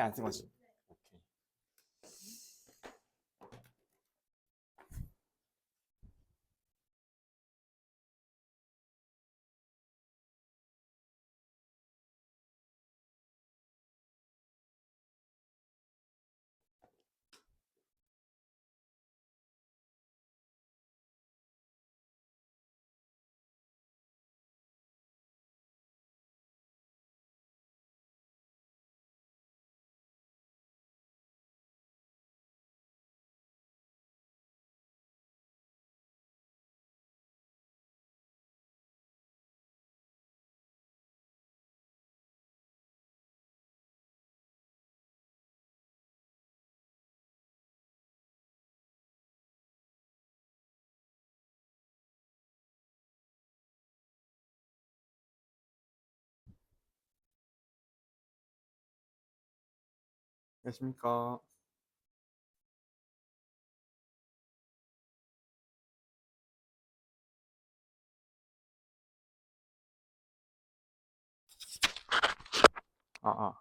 아예 안 쓴 거지. 오케이. 안녕하십니까. 아.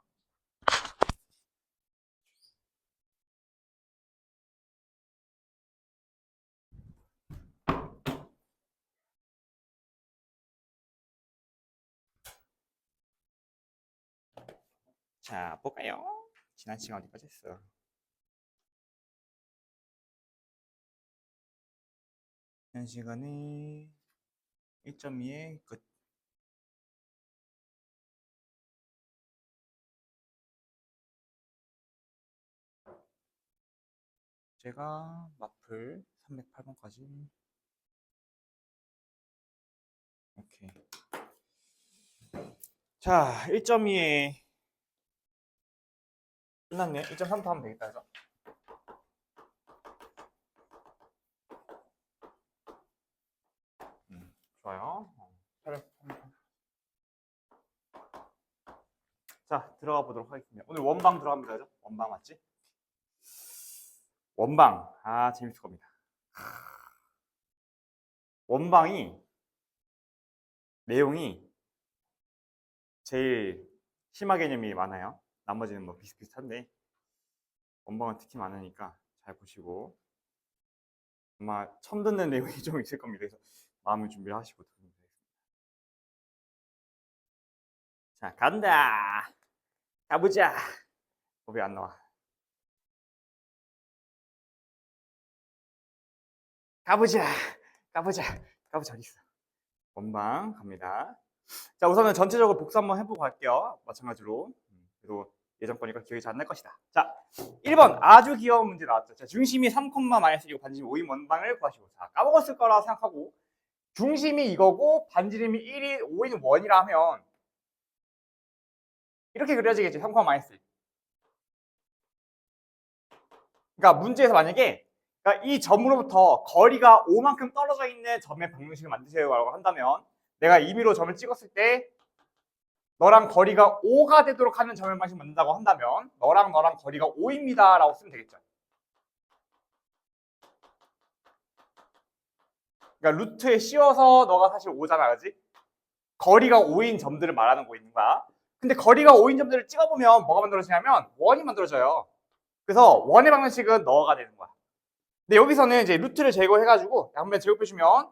자, 볼까요? 지난 시간 어디까지 했어? 지난 시간에 1.2의 끝. 제가 마플 308번까지. 오케이. 자, 1.2에 끝났네. 1.3도 하면 되겠다, 그죠? 좋아요. 자, 들어가 보도록 하겠습니다. 오늘 원방 들어갑니다, 그죠? 원방 맞지? 원방. 아, 재밌을 겁니다. 원방이 내용이 제일 심화 개념이 많아요. 나머지는 뭐 비슷비슷한데 원방은 특히 많으니까 잘 보시고 아마 처음 듣는 내용이 좀 있을 겁니다. 그래서 마음을 준비를 하시고 들으면 되겠습니다. 자, 간다. 가보자. 왜 안 나와? 가보자. 어디 있어? 원방 갑니다. 자, 우선은 전체적으로 복수 한번 해보고 갈게요. 마찬가지로. 그래도 예전 거니까 기억이 잘 안 날 것이다. 자, 1번 아주 귀여운 문제 나왔죠. 자, 중심이 3,-1이고 반지름이 5인 원방을 구하시고. 자, 까먹었을 거라 생각하고 중심이 이거고 반지름이 1이 5인 원이라 하면 이렇게 그려지겠죠. 3,-1. 그러니까 문제에서 만약에 그러니까 이 점으로부터 거리가 5만큼 떨어져 있는 점의 방정식을 만드세요라고 한다면 내가 임의로 점을 찍었을 때 너랑 거리가 5가 되도록 하는 점의 방식을 만든다고 한다면 너랑 거리가 5입니다 라고 쓰면 되겠죠. 그러니까 루트에 씌워서 너가 사실 5잖아, 그지? 거리가 5인 점들을 말하는 거 있는 거야. 근데 거리가 5인 점들을 찍어보면 뭐가 만들어지냐면 원이 만들어져요. 그래서 원의 방정식은 너가 되는 거야. 근데 여기서는 이제 루트를 제거해가지고 양변 제곱해주면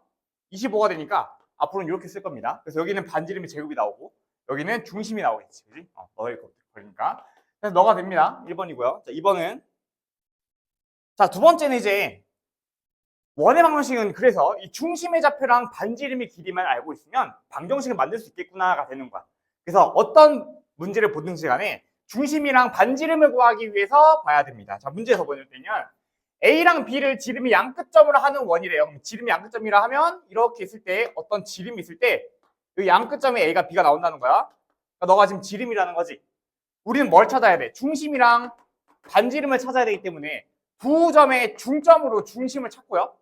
25가 되니까 앞으로는 이렇게 쓸 겁니다. 그래서 여기는 반지름이 제곱이 나오고 여기는 중심이 나오겠지, 그지? 너의 거리니까. 그래서 너가 됩니다. 1번이고요. 자, 2번은 자, 두 번째는 이제 원의 방정식은 그래서 이 중심의 좌표랑 반지름의 길이만 알고 있으면 방정식을 만들 수 있겠구나가 되는 거야. 그래서 어떤 문제를 보든지 간에 중심이랑 반지름을 구하기 위해서 봐야 됩니다. 자, 문제에서 보면 A랑 B를 지름이 양끝점으로 하는 원이래요. 그럼 지름이 양끝점이라 하면 이렇게 있을 때 어떤 지름이 있을 때 이 양끝점에 A가 B가 나온다는 거야. 그러니까 너가 지금 지름이라는 거지. 우리는 뭘 찾아야 돼? 중심이랑 반지름을 찾아야 되기 때문에 두 점의 중점으로 중심을 찾고요.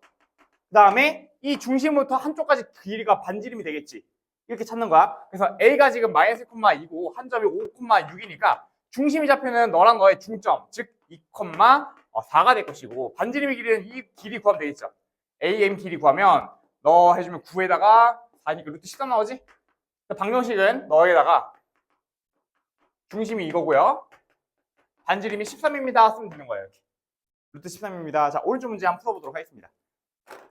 그 다음에 이 중심부터 한쪽까지 길이가 반지름이 되겠지. 이렇게 찾는 거야. 그래서 A가 지금 -1,2고 한 점이 5,6이니까 중심이 좌표는 너랑 너의 중점, 즉 2,4가 될 것이고 반지름의 길이는 이 길이 구하면 되겠죠. AM 길이 구하면 너 해주면 9에다가 4니까 루트 13 나오지? 방정식은 너에다가 중심이 이거고요. 반지름이 13입니다. 쓰면 되는 거예요. 이렇게. 루트 13입니다. 자, 오른쪽 문제 한번 풀어보도록 하겠습니다.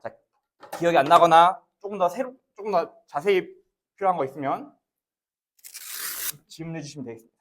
자, 기억이 안 나거나 조금 더 자세히 필요한 거 있으면 질문해 주시면 되겠습니다.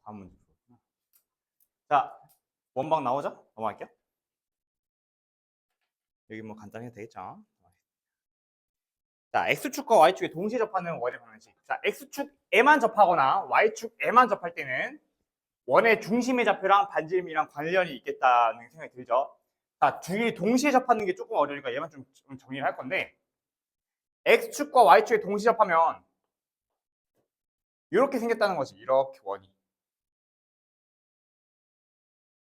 다음 문제. 자, 원방 나오죠? 넘어갈게요. 여기 뭐 간단히 해도 되겠죠? 자, X축과 Y축에 동시에 접하는 원의 방정식. 자, X축에만 접하거나 Y축에만 접할 때는 원의 중심의 좌표랑 반지름이랑 관련이 있겠다는 생각이 들죠. 자, 두 개 동시에 접하는 게 조금 어려우니까 얘만 좀 정리를 할 건데, X축과 Y축에 동시에 접하면 이렇게 생겼다는 거지. 이렇게 원이.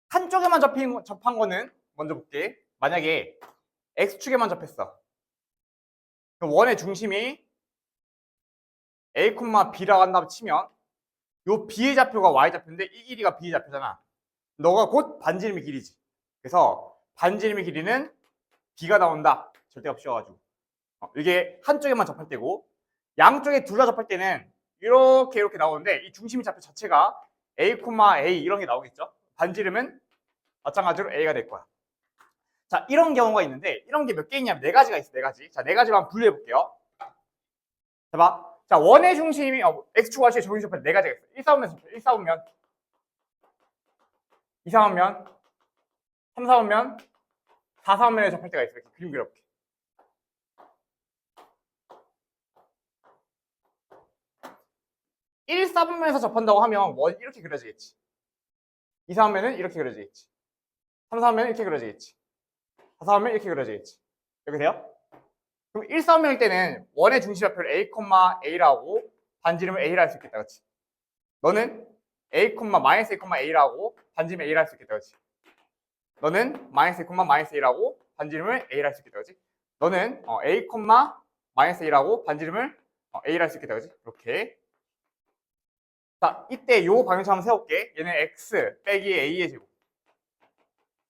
한쪽에만 접한 거는 먼저 볼게. 만약에 X축에만 접했어. 그럼 원의 중심이 A, B라고 한다고 치면 요 B의 좌표가 Y 좌표인데 이 길이가 B의 좌표잖아. 너가 곧 반지름의 길이지. 그래서 반지름의 길이는 B가 나온다. 절대값 씌워가지고. 이게 한쪽에만 접할 때고 양쪽에 둘 다 접할 때는 이렇게 나오는데 이 중심의 좌표 자체가 A, A 이런 게 나오겠죠. 반지름은 마찬가지로 A가 될 거야. 자, 이런 경우가 있는데 이런 게 몇 개 있냐면 네 가지가 있어. 네 가지. 자, 네 가지만 분류해 볼게요. 자, 봐. 자, 원의 중심이 X축, Y축의 중심 접할 네 가지가 있어. 1, 4분면, 1, 4분면, 2, 4분면, 3, 4분면, 4, 4분면에 접할 때가 있어. 이렇게 그림 그려볼게. 1, 4분면에서 접한다고 하면 원 이렇게 그려지겠지. 2, 4분면은 이렇게 그려지겠지. 3, 4분면은 이렇게 그려지겠지. 4, 4분면 이렇게 그려지겠지. 이렇게 돼요? 그럼 1, 4분면일 때는 원의 중심 좌표를 A, A라고 반지름을 A라 할 수 있겠다. 그렇지? 너는 A, A라고 반지름을 A라 할 수 있겠다. 그렇지? 너는 A, A라고 반지름을 A라 할 수 있겠다. 그렇지? 너는 A, A라고 반지름을 A라 할 수 있겠다. 그렇지? 이렇게. 자, 이때 요 방향차 한번 세울게. 얘는 X 빼기 A의 제곱.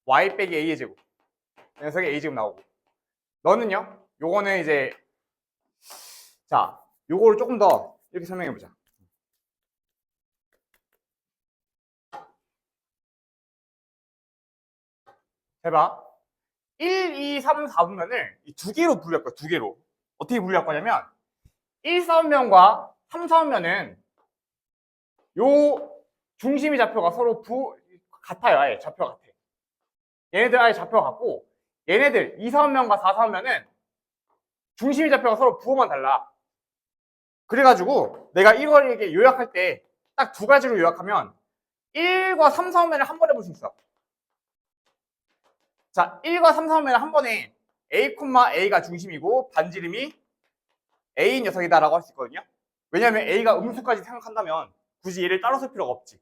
Y 빼기 A의 제곱. 이 녀석이 A 제곱 나오고. 너는요? 요거는 이제 자, 요거를 조금 더 이렇게 설명해 보자. 해봐. 1, 2, 3, 4분면을 이 두 개로 분류할 거야. 두 개로. 어떻게 분류할 거냐면 1, 4분면과 3, 4분면은 요 중심의 좌표가 서로 같아요. 아예 좌표가 같아. 얘네들 아예 좌표가 같고 얘네들 2, 4분면과 4, 4분면은 중심의 좌표가 서로 부호만 달라. 그래가지고 내가 이걸 이렇게 요약할 때 딱 두 가지로 요약하면 1과 3, 4분면을 한 번에 볼 수 있어. 자, 1과 3, 4면 한 번에 a, a가 중심이고 반지름이 a 녀석이다라고 할 수 있거든요. 왜냐하면 a가 음수까지 생각한다면 굳이 얘를 따로 쓸 필요가 없지.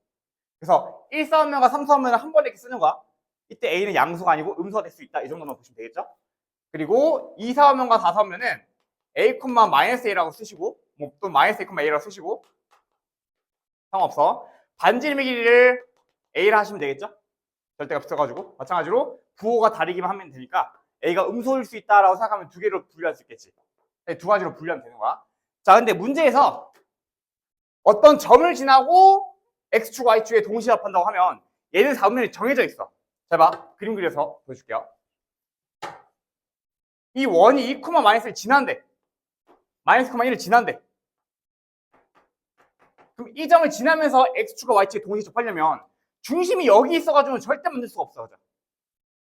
그래서 1, 4면과 3, 4면을 한 번에 이렇게 쓰는 거야. 이때 a는 양수가 아니고 음수가 될 수 있다. 이 정도만 보시면 되겠죠? 그리고 2, 4면과 4, 4면은 a, a라고 쓰시고 뭐 또 마이너스 a, a라고 쓰시고 상관없어. 반지름의 길이를 a라 하시면 되겠죠? 절대가 붙어가지고 마찬가지로 부호가 다르기만 하면 되니까 a가 음소일 수 있다라고 생각하면 두 개로 분류할 수 있겠지. 두 가지로 분류하면 되는 거야. 자, 근데 문제에서 어떤 점을 지나고 x축, y축에 동시에 합한다고 하면 얘는 사분면이 정해져 있어. 자, 봐. 그림 그려서 보여줄게요. 이 원이 2, 마이너스를 지난대. 마이너스, 1을 지난대. 그럼 이 점을 지나면서 x축과 y축에 동시에 접하려면 중심이 여기 있어가지고는 절대 만들 수가 없어.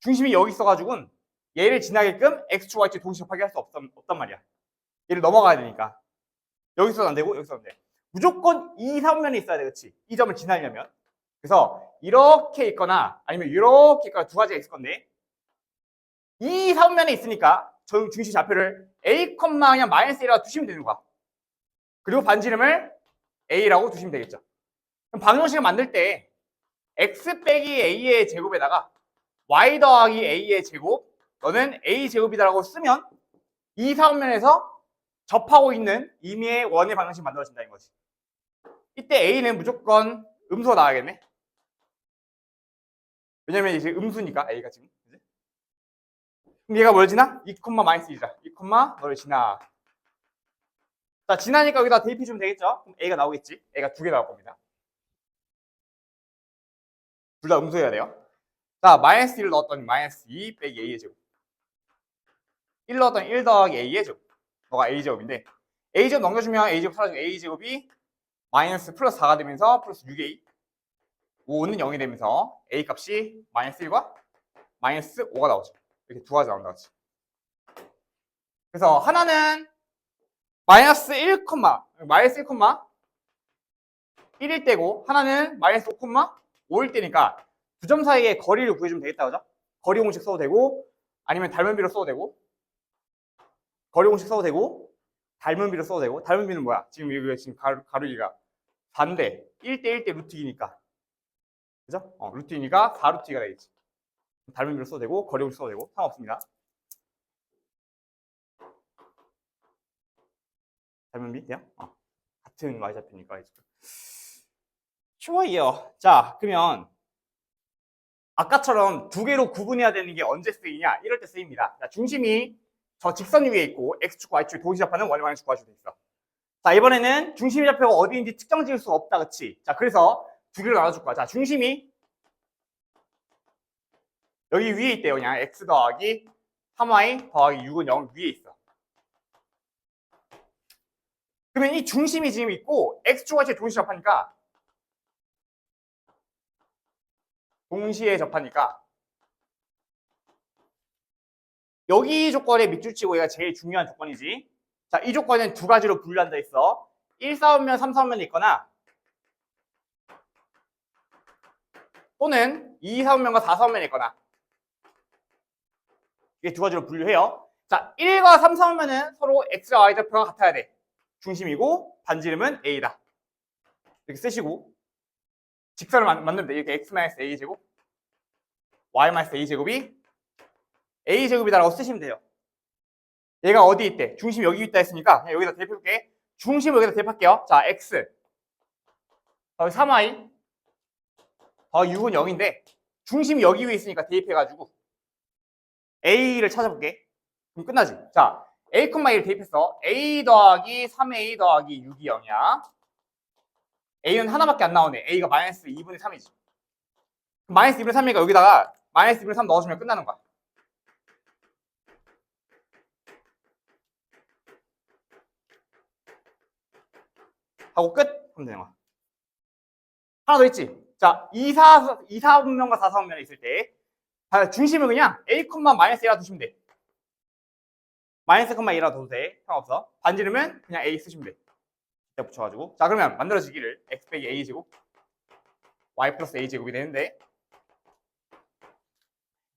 중심이 여기 있어가지고는 얘를 지나게끔 x축, y축 동시에 접하게 할 수 없단 말이야. 얘를 넘어가야 되니까. 여기서도 안 되고 여기서도 안 돼. 무조건 이 사분면에 있어야 돼. 그렇지? 이 점을 지나려면. 그래서 이렇게 있거나 아니면 이렇게 있거나 두 가지가 있을 건데 이 사분면에 있으니까 중심 좌표를 a, 그냥 마이너스 1이라고 두시면 되는 거야. 그리고 반지름을 a라고 두시면 되겠죠. 그럼 방정식을 만들 때 x 빼기 a의 제곱에다가 y 더하기 a의 제곱 너는 a 제곱이다라고 쓰면 이 사분면에서 접하고 있는 임의의 원의 방정식이 만들어진다는 거지. 이때 a는 무조건 음수가 나와야겠네. 왜냐면 이제 음수니까 a가 지금. 그치? 그럼 얘가 뭘 지나? 2, 마이너스 1이다. 2, 너를 지나. 자, 지나니까 여기다 대입해 주면 되겠죠? 그럼 a가 나오겠지. a가 두 개 나올 겁니다. 둘 다 음수해야 돼요. 자, 마이너스 1을 넣었더니 마이너스 2 빼기 a의 제곱. 1 넣었더니 1 더하기 a의 제곱. 너가 a제곱인데 a제곱 넘겨주면 a제곱 사라지고 a제곱이 마이너스 플러스 4가 되면서 플러스 6a 5는 0이 되면서 a 값이 마이너스 1과 마이너스 5가 나오죠. 이렇게 두 가지 나온다 같이. 그래서 하나는 마이너스 1, 마이너스 1, 1일 때고 하나는 마이너스 5, 5일 때니까 두 점 사이의 거리를 구해주면 되겠다. 그죠? 거리 공식 써도 되고 아니면 닮은비로 써도 되고 거리 공식 써도 되고 닮은비로 써도 되고 닮은비는 뭐야? 지금 여기가 지금 가로기가 4인데 1대 1대 루트 2니까 그죠? 루트 2니까 4루트 2가 되겠지. 닮은비로 써도 되고 거리 공식 써도 되고 상관없습니다. 닮은비? 그냥? 같은 y좌표니까 좋아요. 자, 그러면 아까처럼 두 개로 구분해야 되는 게 언제 쓰이냐? 이럴 때 쓰입니다. 자, 중심이 저 직선 위에 있고 x축, y축 동시에 접하는 원의 방향축 구하시면 있어. 자, 이번에는 중심의 좌표가 어디인지 특정 지을 수가 없다, 그치? 자, 그래서 두 개로 나눠줄 거야. 자, 중심이 여기 위에 있대요. 그냥 x 더하기 3y 더하기 6은 0 위에 있어. 그러면 이 중심이 지금 있고 x축, y축 동시에 접하니까 여기 조건에 밑줄 치고 얘가 제일 중요한 조건이지. 자, 이 조건은 두 가지로 분류한다 있어. 1, 4분면, 3, 4분면이 있거나 또는 2, 4분면과 4, 4분면이 있거나 이게 두 가지로 분류해요. 자, 1과 3, 4분면은 서로 x와 y 좌표가 같아야 돼. 중심이고 반지름은 a다. 이렇게 쓰시고 직선을 만들면 돼. 이렇게 x-a 제곱 y-a 제곱이 a 제곱이다라고 쓰시면 돼요. 얘가 어디 있대? 중심 여기 있다 했으니까 그냥 여기다 대입해볼게. 중심 여기다 대입할게요. 자, x 더하기 3y 더하기 6은 0인데 중심이 여기 위에 있으니까 대입해가지고 a를 찾아볼게. 그럼 끝나지. 자, a, 1을 대입했어. a 더하기 3a 더하기 6이 0이야. a는 하나밖에 안 나오네. a가 마이너스 2분의 3이지. 마이너스 2분의 3이니까 여기다가 마이너스 2분의 3 넣어주면 끝나는 거야. 하고 끝 하면 되는 거야. 하나 더 있지. 자, 2, 4분면과 4, 4분면에 있을 때 중심을 그냥 a, 마이너스 1라 두시면 돼. 마이너스 1라 둬도 돼. 상관없어. 반지름은 그냥 a 쓰시면 돼. 이렇게 붙여가지고. 자, 그러면 만들어지기를 x 빼기 a 제곱 y 플러스 a 제곱이 되는데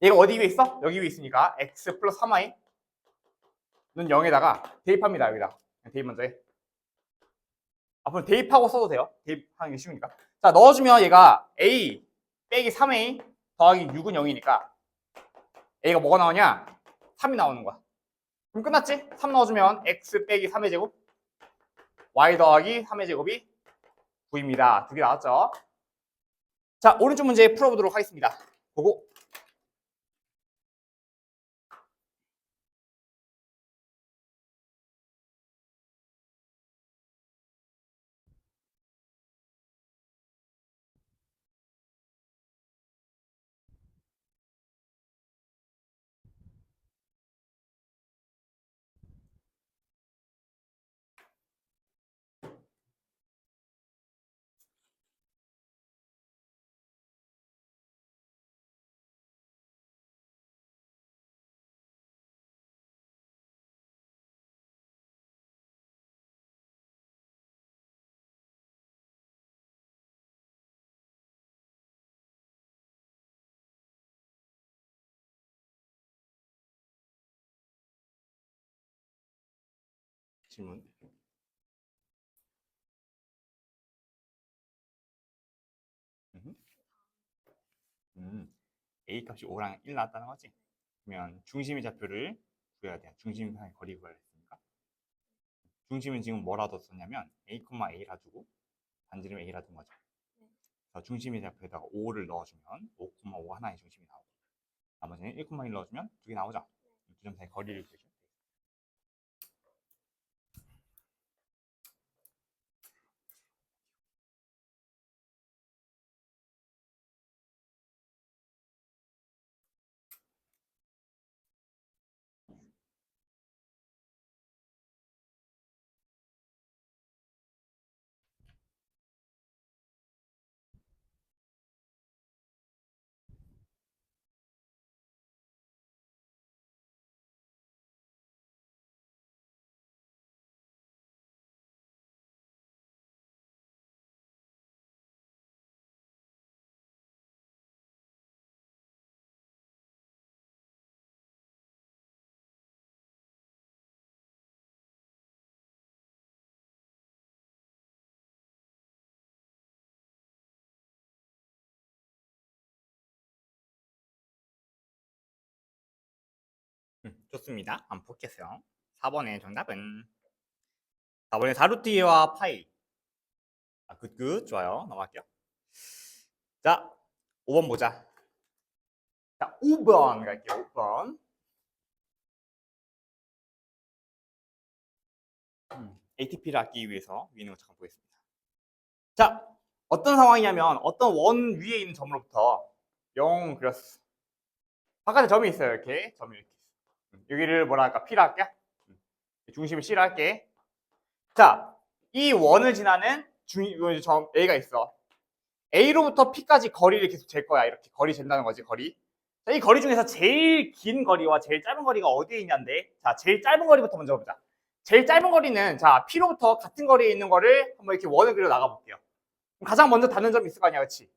얘가 어디 위에 있어? 여기 위에 있으니까 x 플러스 3y는 0에다가 대입합니다. 여기다. 대입 먼저 해. 앞으로 대입하고 써도 돼요. 대입하는 게 쉬우니까. 자, 넣어주면 얘가 a 빼기 3a 더하기 6은 0이니까 a가 뭐가 나오냐? 3이 나오는 거야. 그럼 끝났지? 3 넣어주면 x 빼기 3의 제곱 y 더하기 3의 제곱이 9입니다. 두 개 나왔죠? 자, 오른쪽 문제 풀어보도록 하겠습니다. 보고. 질문. A 값이 5랑 1 나왔다는 거지? 그러면 중심의 좌표를 구해야 돼요. 중심상의 거리 구해야 했으니까. 중심은 지금 뭐라도 썼냐면 A, A라 두고 반지름 A라 둔 거죠. 그래서 중심의 좌표에다가 5를 넣어주면 5, 5 하나의 중심이 나오고 나머지는 1, 1 넣어주면 두 개 나오죠. 두 점 사이 거리를 구해주면 돼요. 좋습니다. 한번 볼게요. 4번의 정답은 4번의 4루트와 파이. 굿. 좋아요. 넘어갈게요. 자, 5번 보자. 자, 5번 갈게요. 5번. ATP를 얻기 위해서 위에 있는 거 잠깐 보겠습니다. 자, 어떤 상황이냐면 어떤 원 위에 있는 점으로부터 0 그렸어. 바깥에 점이 있어요. 이렇게 점이 이렇게 있어. 여기를 뭐라 할까? P라 할게. 중심을 C라 할게. 자, 이 원을 지나는 점 A가 있어. A로부터 P까지 거리를 계속 잴 거야. 이렇게 거리 잰다는 거지. 거리. 자, 이 거리 중에서 제일 긴 거리와 제일 짧은 거리가 어디에 있냐인데, 자, 제일 짧은 거리부터 먼저 보자. 제일 짧은 거리는 자 P로부터 같은 거리에 있는 거를 한번 이렇게 원을 그려 나가 볼게요. 가장 먼저 닿는 점이 있을 거 아니야, 그렇지?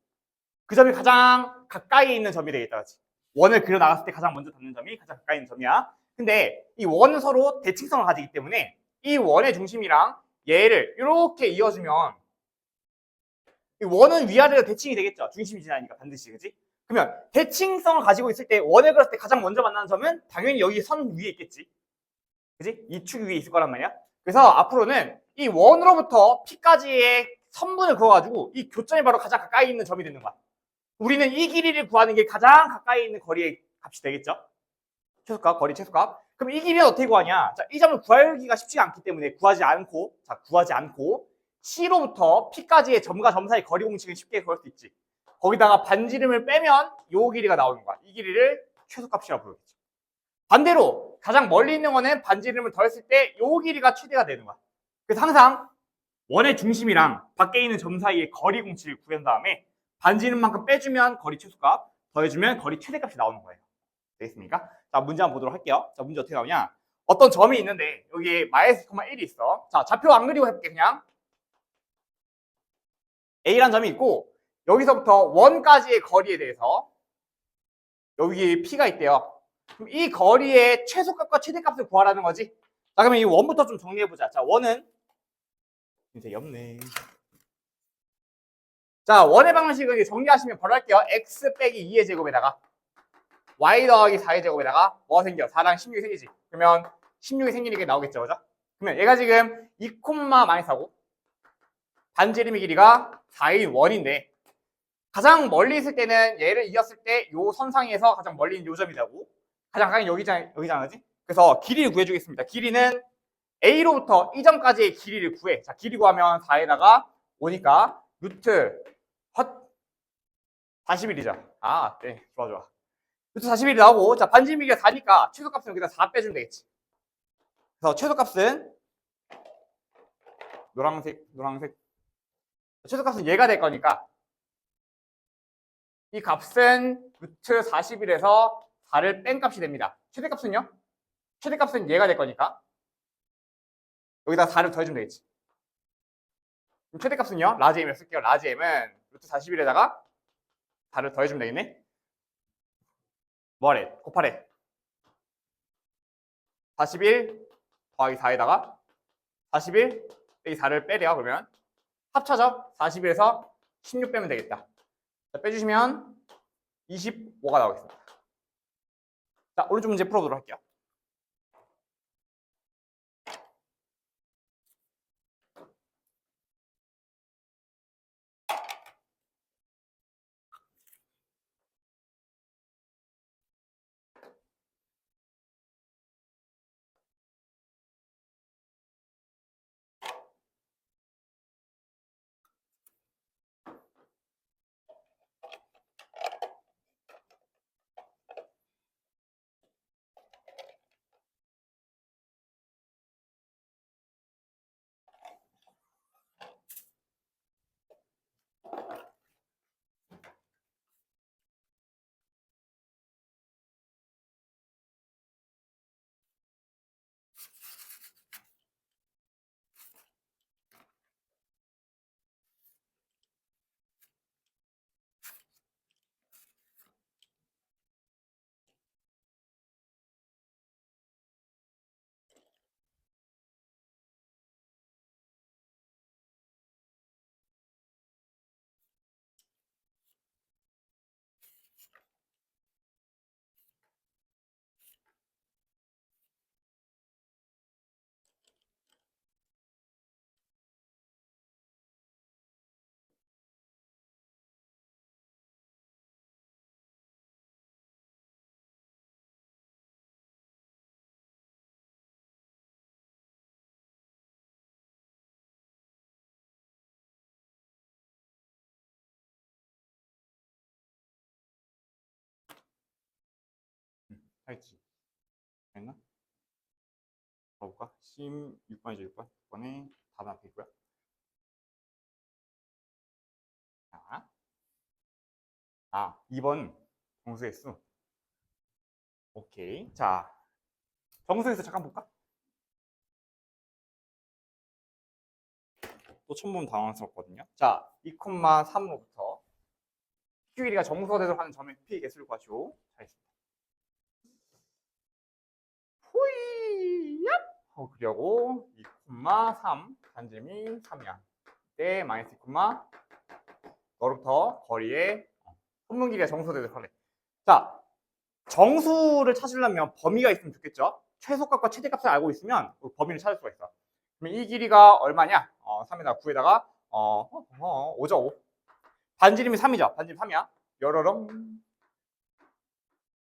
그 점이 가장 가까이 있는 점이 되겠다, 그렇지? 원을 그려 나갔을 때 가장 먼저 닿는 점이 가장 가까이 있는 점이야. 근데 이 원은 서로 대칭성을 가지기 때문에 이 원의 중심이랑 얘를 이렇게 이어주면 이 원은 위아래로 대칭이 되겠죠. 중심이 지나니까 반드시, 그렇지? 그러면 대칭성을 가지고 있을 때 원을 그렸을 때 가장 먼저 만나는 점은 당연히 여기 선 위에 있겠지. 그지? 이 축 위에 있을 거란 말이야. 그래서 앞으로는 이 원으로부터 P까지의 선분을 그어가지고 이 교점이 바로 가장 가까이 있는 점이 되는 거야. 우리는 이 길이를 구하는 게 가장 가까이 있는 거리의 값이 되겠죠? 최소값, 거리 최소값. 그럼 이 길이는 어떻게 구하냐? 자, 이 점을 구하기가 쉽지가 않기 때문에 구하지 않고 C로부터 P까지의 점과 점 사이 거리 공식을 쉽게 구할 수 있지. 거기다가 반지름을 빼면 이 길이가 나오는 거야. 이 길이를 최소값이라고 부르겠죠. 반대로 가장 멀리 있는 거는 반지름을 더했을 때 이 길이가 최대가 되는 거야. 그래서 항상 원의 중심이랑 밖에 있는 점 사이의 거리 공식을 구한 다음에 반지름만큼 빼주면 거리 최소값, 더해주면 거리 최대값이 나오는 거예요. 되겠습니까? 자, 문제 한번 보도록 할게요. 자, 문제 어떻게 나오냐? 어떤 점이 있는데 여기에 마이너스 1이 있어. 자, 좌표 안 그리고 해볼게 그냥. A라는 점이 있고 여기서부터 원까지의 거리에 대해서 여기 P가 있대요. 그럼 이 거리의 최소값과 최대값을 구하라는 거지. 자, 그러면 이 원부터 좀 정리해보자. 자, 원은 이제 없네. 자, 원의 방정식을 정리하시면 바로 할게요. x 빼기 2의 제곱에다가 y 더하기 4의 제곱에다가 뭐가 생겨? 4랑 16이 생기지. 그러면 16이 생기니까 나오겠죠, 그죠? 그러면 얘가 지금 2,-4고 반지름의 길이가 4인 원인데 가장 멀리 있을 때는 얘를 이었을 때 요 선상에서 가장 멀리 있는 요 점이 되고 가장 가까이 여기잖아, 그지? 그래서 길이를 구해주겠습니다. 길이는 A로부터 이 점까지의 길이를 구해. 자, 길이 구하면 4에다가 5니까 루트 헛 41이죠. 아, 네, 좋아. 루트 41이 나오고, 자, 반지름이가 4니까 최소값은 여기다 4 빼주면 되겠지. 그래서 최소값은 노란색. 최소값은 얘가 될 거니까 이 값은 루트 41에서 4를 뺀 값이 됩니다. 최대값은요? 최대값은 얘가 될 거니까 여기다 4를 더해주면 되겠지. 그럼 최대값은요? 라지 M을 쓸게요. 라지 M은 루트 41에다가 4를 더해주면 되겠네. 뭐래? 곱하래. 41 더하기 4에다가 41 빼기 4를 빼래요. 그러면 합쳐져. 41에서 16 빼면 되겠다. 자, 빼주시면 25가 나오겠습니다. 자, 오른쪽 문제 풀어보도록 할게요. 알지? 됐나? 볼까? 16번이죠, 6번. 6번에 답 앞에 있고요. 자, 2번 정수의 수. 오케이. 자, 정수의 수 잠깐 볼까? 또 처음 보면 당황스럽거든요. 자, 2,3로부터 PQ 길이가 정수가 되도록 하는 점의 P 개수를 구하시오. 자, 있습니다. 후이, 얍! 그리고 2,3 반지름이 3이야. 때 마이너스 2, 너로부터 거리의 선분 길이가 정수가 되도록 하래. 자, 정수를 찾으려면 범위가 있으면 좋겠죠. 최소값과 최대값을 알고 있으면 그 범위를 찾을 수가 있어. 그럼 이 길이가 얼마냐? 3에다가 9에다가 5죠. 5. 반지름이 3이죠. 반지름 3이야. 여러렁.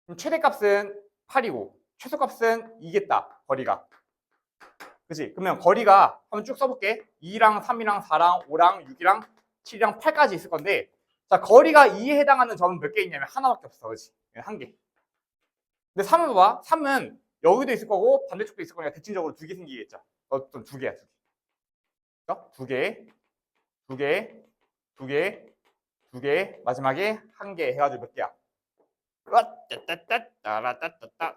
그럼 최대값은 8이고 최소값은 2겠다. 거리가. 그치? 그러면 거리가 한번 쭉 써볼게. 2랑 3이랑 4랑 5랑 6이랑 7이랑 8까지 있을 건데 자, 거리가 2에 해당하는 점은 몇 개 있냐면 하나밖에 없어. 그치? 한 개. 근데 3은 봐봐. 3은 여기도 있을 거고 반대쪽도 있을 거니까 대칭적으로 2개 생기겠죠. 어떤 2개야, 2개. 그죠? 2개, 2개, 2개, 2개, 마지막에 1개 해가지고 몇 개야?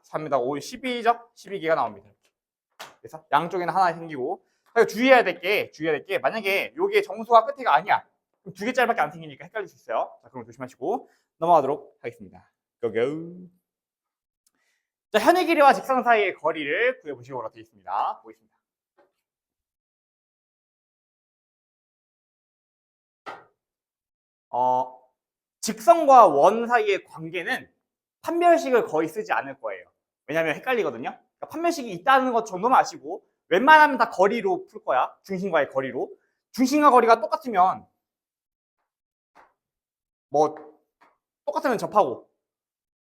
3에다 5, 12죠? 12개가 나옵니다. 그래서 양쪽에는 하나 생기고 주의해야 될 게 만약에 요게 정수가 끝에가 아니야. 그럼 2개짜리밖에 안 생기니까 헷갈릴 수 있어요. 자, 그럼 조심하시고 넘어가도록 하겠습니다. 고고. 자, 현의 길이와 직선 사이의 거리를 구해보시고 되어 있습니다. 보겠습니다. 직선과 원 사이의 관계는 판별식을 거의 쓰지 않을 거예요. 왜냐하면 헷갈리거든요. 그러니까 판별식이 있다는 것 정도만 아시고 웬만하면 다 거리로 풀 거야. 중심과의 거리로. 중심과 거리가 똑같으면 뭐 똑같으면 접하고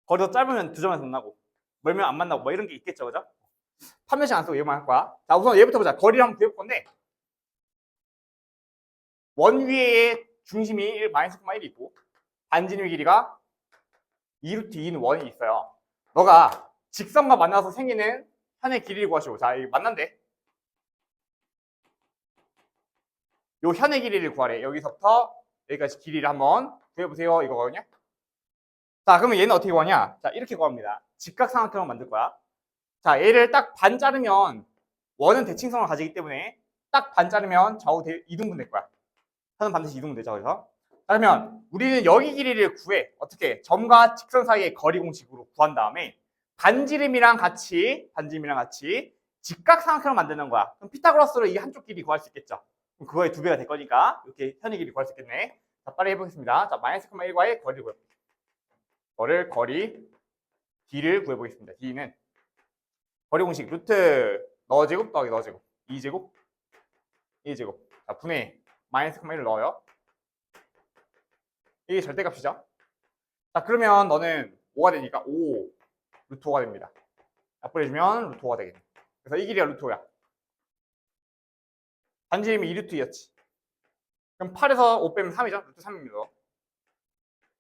거리도 짧으면 두 점에서 만나고 멀면 안 만나고 뭐 이런 게 있겠죠. 그죠? 판별식 안 쓰고 얘만 할 거야. 자, 우선 얘부터 보자. 거리를 한번 구해볼 건데 원 위에 중심이 -1이 있고 반지름 길이가 2루트 2는 원이 있어요. 너가 직선과 만나서 생기는 현의 길이를 구하시고, 자, 이 만난대. 요 현의 길이를 구하래. 여기서부터 여기까지 길이를 한번 구해보세요. 이거거든요. 자, 그러면 얘는 어떻게 구하냐? 자, 이렇게 구합니다. 직각삼각형을 만들 거야. 자, 얘를 딱 반 자르면 원은 대칭성을 가지기 때문에 딱 반 자르면 좌우 이등분 될 거야. 현은 반드시 이등분 되죠. 그래서 그러면 우리는 여기 길이를 구해. 어떻게? 점과 직선 사이의 거리 공식으로 구한 다음에 반지름이랑 같이 직각삼각형을 만드는 거야. 그럼 피타고라스로 이 한쪽 길이 구할 수 있겠죠. 그럼 그거의 2배가 될 거니까 이렇게 현의 길이 구할 수 있겠네. 자, 빨리 해보겠습니다. 자, -1,1과의 거리를 구해볼게요. 거리 D를 구해보겠습니다. D는 거리 공식 루트 너제곱 더하기 너제곱 2제곱 1제곱. 자, 분의 -1,1을 넣어요. 이게 절대값이죠. 자, 그러면 너는 5가 되니까 5 루트 5가 됩니다. 약분해주면 루트 5가 되겠네. 그래서 이 길이가 루트 5야. 반지름이 2루트 2였지. 그럼 8에서 5 빼면 3이죠. 루트 3입니다.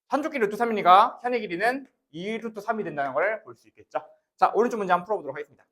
한쪽 길이 루트 3이니까 현의 길이는 2 루트 3이 된다는 걸 볼 수 있겠죠. 자, 오른쪽 문제 한번 풀어보도록 하겠습니다.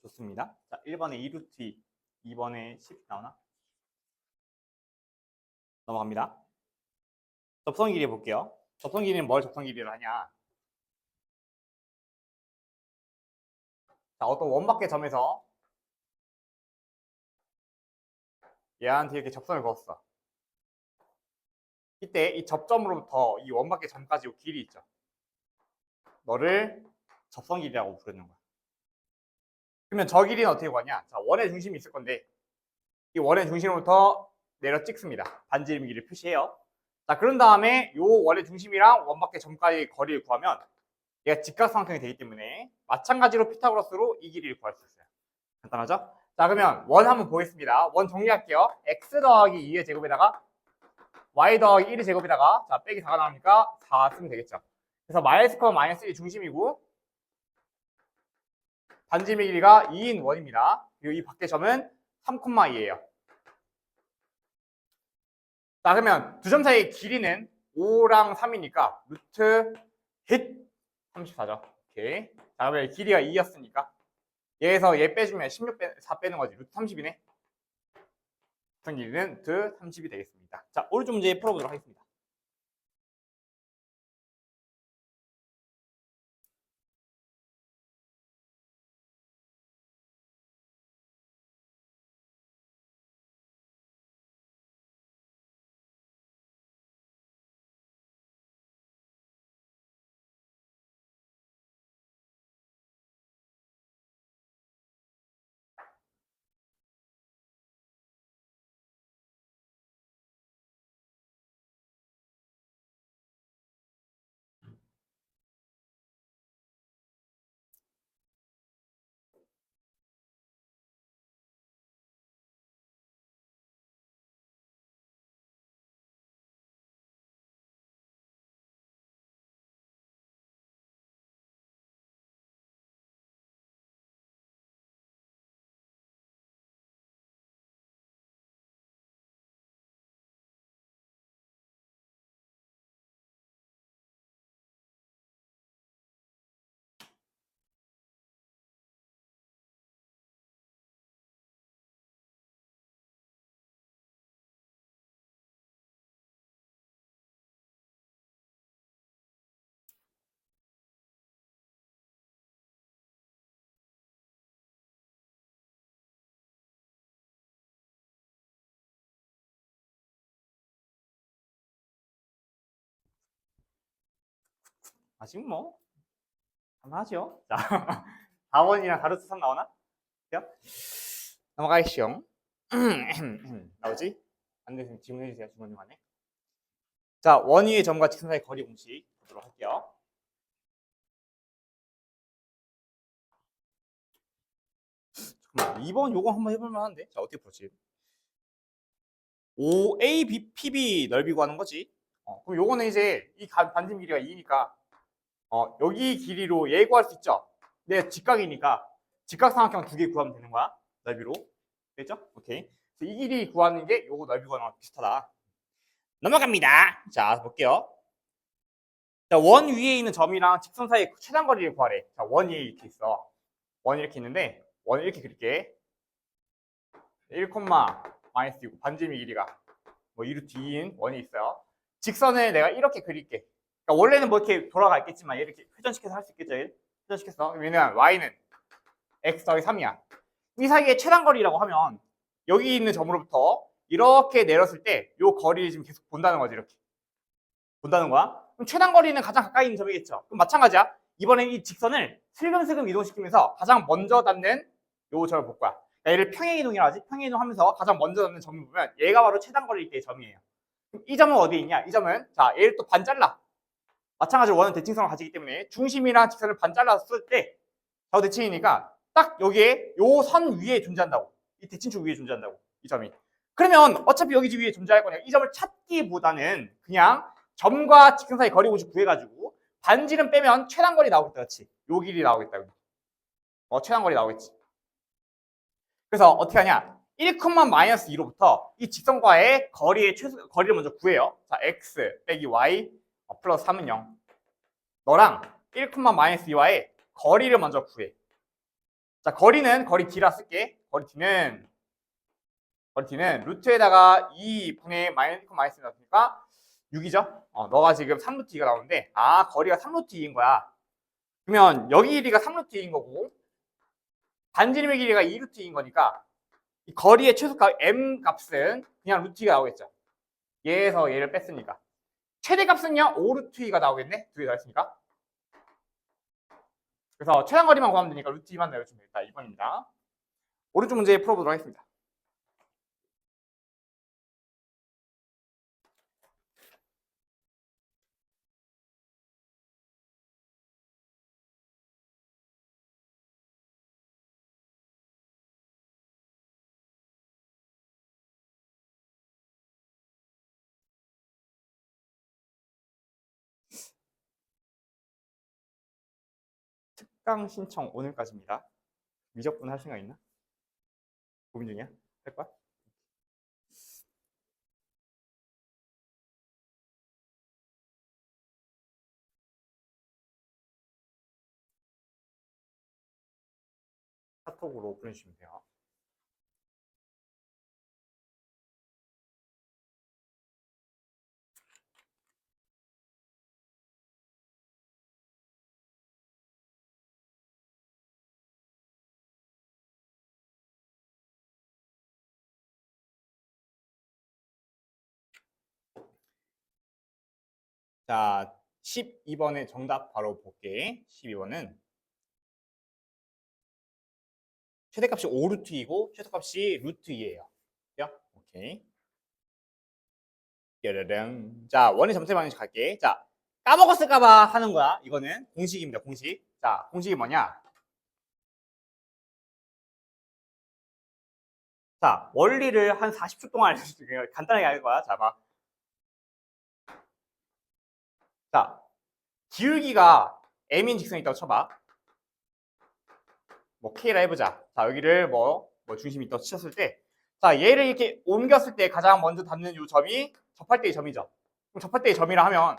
좋습니다. 자, 1번에 2루트 2, 2번에 10 나오나? 넘어갑니다. 접선 길이 볼게요. 접선 길이는 뭘 접선 길이를 하냐? 자, 어떤 원밖의 점에서 얘한테 이렇게 접선을 그었어. 이때 이 접점으로부터 이 원밖의 점까지 길이 있죠. 너를 접선 길이라고 부르는 거야. 그러면 저 길이는 어떻게 구하냐? 자, 원의 중심이 있을 건데 이 원의 중심으로부터 내려 찍습니다. 반지름 길이를 표시해요. 자, 그런 다음에 이 원의 중심이랑 원밖의 점까지 거리를 구하면 얘가 직각삼각형이 되기 때문에 마찬가지로 피타고라스로 이 길이를 구할 수 있어요. 간단하죠? 자, 그러면 원 한번 보겠습니다. 원 정리할게요. x 더하기 2의 제곱에다가 y 더하기 1의 제곱에다가 자, 빼기 4가 나오니까 4 쓰면 되겠죠. 그래서 마이너스 컴마 마이너스 1이 중심이고 반지름의 길이가 2인 원입니다. 그리고 이 밖의 점은 3,2예요. 자, 그러면 두 점 사이의 길이는 5랑 3이니까 루트 힛 34죠. 오케이. 자, 그러면 길이가 2였으니까 얘에서 얘 빼주면 4 빼는 거지. 루트 30이네. 그 길이는 루트 30이 되겠습니다. 자, 오른쪽 문제 풀어보도록 하겠습니다. 아직 뭐 하죠. 자, 4번이랑 가르트 3 나오나? 넘어가시죠. 나오지? 안 되면 질문해주세요. 중간 중간에. 자, 원 위의 점과 직선 사이 거리 공식 보도록 할게요. 잠깐만, 2번 요거 한번 해볼 만한데. 자, 어떻게 풀지? OA, PB 넓이 구하는 거지. 그럼 요거는 이제 이 반지름 길이가 2니까 여기 길이로 얘 구할 수 있죠. 근데 직각이니까 직각삼각형 2개 구하면 되는 거야. 넓이로. 됐죠? 오케이. 이 길이 구하는 게 요거 넓이 구하는 거랑 비슷하다. 넘어갑니다. 자, 볼게요. 자, 원 위에 있는 점이랑 직선 사이의 최단 거리를 구하래. 자, 원이 이렇게 있어. 원이 이렇게 있는데 원 이렇게 그릴게. 1, 마이너스 2고 반지름의 길이가 뭐 2루트 2인 원이 있어요. 직선을 내가 이렇게 그릴게. 그러니까 원래는 뭐 이렇게 돌아가 있겠지만 이렇게 회전시켜서 할 수 있겠죠. 회전시켜서. 왜냐면 y는 x 더하기 3이야. 이 사이의 최단 거리라고 하면 여기 있는 점으로부터 이렇게 내렸을 때 이 거리를 지금 계속 본다는 거지. 이렇게 본다는 거야. 그럼 최단 거리는 가장 가까이 있는 점이겠죠. 그럼 마찬가지야. 이번엔 이 직선을 슬금슬금 이동시키면서 가장 먼저 닿는 요 점을 볼 거야. 얘를 평행이동이라 하지. 평행이동하면서 가장 먼저 닿는 점을 보면 얘가 바로 최단 거리일 때의 점이에요. 그럼 이 점은 어디에 있냐? 이 점은 자 얘를 또 반 잘라. 마찬가지로 원은 대칭성을 가지기 때문에 중심이랑 직선을 반 잘라서 쓸 때 좌우 대칭이니까 딱 여기에 요 선 위에 존재한다고. 이 대칭축 위에 존재한다고. 이 점이. 그러면 어차피 여기 위에 존재할 거니까 이 점을 찾기보다는 그냥 점과 직선 사이 거리 공식 구해가지고 반지름 빼면 최단 거리 나오겠다. 그렇지? 요 길이 나오겠다. 최단 거리 나오겠지. 그래서 어떻게 하냐? 1, 마이너스 2로부터 이 직선과의 거리를 먼저 구해요. 자, x 빼기 y 플러스 3은 0. 너랑 1, 마이너스 2와의 거리를 먼저 구해. 자, 거리는 거리 d라 쓸게. 거리 d는 루트에다가 2분의 마이너스 나왔으니까 6이죠? 너가 지금 3루트 2가 나오는데 거리가 3루트 2인 거야. 그러면 여기 길이가 3루트 2인 거고 반지름의 길이가 2루트인 거니까 이 거리의 최소값 m 값은 그냥 루트 2가 나오겠죠. 얘에서 얘를 뺐으니까. 최대값은요 5루트 2가 나오겠네. 두 개 다 했으니까. 그래서 최단거리만 구하면 되니까 루트 2만 내려주면 되겠다. 2번입니다. 오른쪽 문제 풀어보도록 하겠습니다. 특강 신청 오늘까지입니다. 미적분 할 생각 있나? 고민 중이야? 할 거야? 카톡으로 보내주시면 돼요. 자, 12번의 정답 바로 볼게. 12번은 최대값이 5루트이고 최소값이 루트 2예요. 오케이. 뾰르릉. 자, 원의 점수 방식 갈게. 자, 까먹었을까봐 하는 거야. 이거는 공식입니다. 공식. 자, 공식이 뭐냐? 자, 원리를 한 40초 동안 알려줄게. 간단하게 알 거야. 자, 봐. 자, 기울기가 m인 직선이 있다고 쳐봐. 뭐 K라 해보자. 자, 여기를 뭐 중심이 있다고 치셨을 때, 자, 얘를 이렇게 옮겼을 때 가장 먼저 닿는 이 점이 접할 때의 점이죠. 그럼 접할 때의 점이라 하면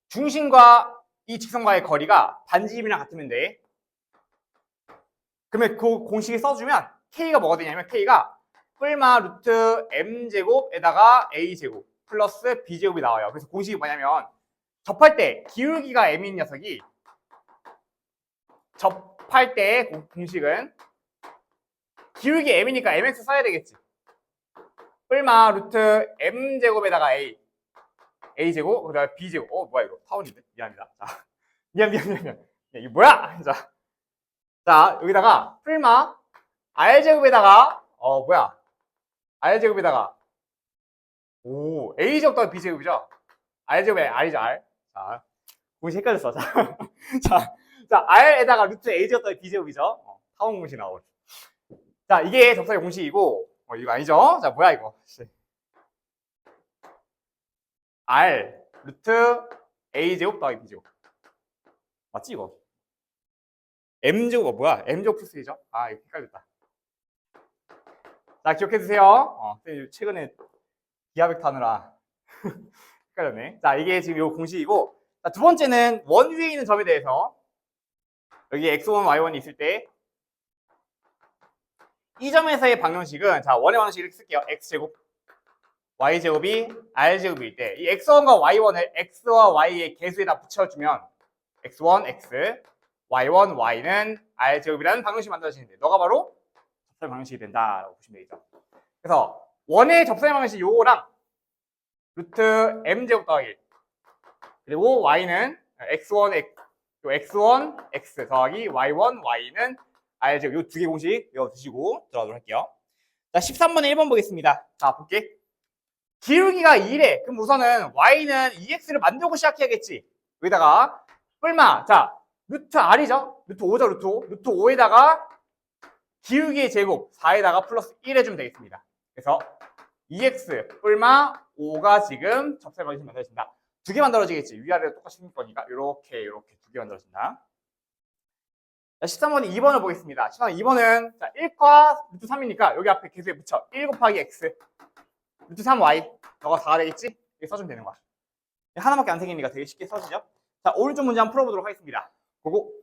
중심과 이 직선과의 거리가 반지름이랑 같으면 돼. 그러면 그 공식을 써주면 K가 뭐가 되냐면 K가 뿔마 루트 m제곱에다가 a제곱 플러스 b제곱이 나와요. 그래서 공식이 뭐냐면 접할 때 기울기가 m인 녀석이 접할 때의 공식은 기울기 m이니까 mx 써야 되겠지. 뿔마 루트 m제곱에다가 a제곱 그다음에 b제곱. 뭐야 이거 타원인데? 미안합니다. 자, 미안. 이게 뭐야? 자 여기다가 뿔마 r제곱에다가 r제곱에다가 a제곱 더하기 b제곱이죠. r제곱에 r이죠 r. 자 공식 헷갈렸어. 자 r에다가 루트 a제곱 더하기 b제곱이죠. 타원 공식 나오고. 자 이게 접선의 공식이고 이거 아니죠? 자 뭐야 이거? r 루트 a제곱 더하기 b제곱 맞지 이거? m제곱가 뭐야? m제곱 플러스 1이죠? 아 이거 헷갈렸다. 자 기억해주세요. 최근에 기하벡터 하느라 헷갈렸네. 자 이게 지금 요 공식이고, 자, 두 번째는 원 위에 있는 점에 대해서 여기 x1, y1이 있을 때 이 점에서의 방정식은, 자 원의 방정식 이렇게 쓸게요. x제곱 y제곱이 r제곱일 때 이 x1과 y1을 x와 y의 개수에다 붙여주면 x1, x, y1, y는 r제곱이라는 방정식이 만들어지는데 너가 바로 접선의 방정식이 된다라고 보시면 되겠죠. 그래서 원의 접선의 방정식 요거랑 루트 m제곱 더하기 1 그리고 y는 x1, x 더하기 y1, y는 r제곱 요 두 개 공식 외워두시고 들어가도록 할게요. 자 13번에 1번 보겠습니다. 자 볼게. 기울기가 2래. 그럼 우선은 y는 2x를 만들고 시작해야겠지. 여기다가 뿔마 자 루트 r이죠. 루트 5죠. 루트 5. 루트 5에다가 기울기의 제곱 4에다가 플러스 1 해주면 되겠습니다. 그래서 2x 뿔마 5가 지금 접선의 방정식이 만들어진다. 두 개 만들어지겠지. 위아래로 똑같이 생길 거니까 이렇게 두 개 만들어진다. 자, 13번은 2번을 보겠습니다. 13번 2번은 자, 1과 루트 3이니까 여기 앞에 계수에 붙여. 1 곱하기 x 루트 3y 너가 4가 되겠지? 이렇게 써주면 되는 거야. 하나밖에 안 생기니까 되게 쉽게 써지죠. 자 오른쪽 문제 한번 풀어보도록 하겠습니다. 고고.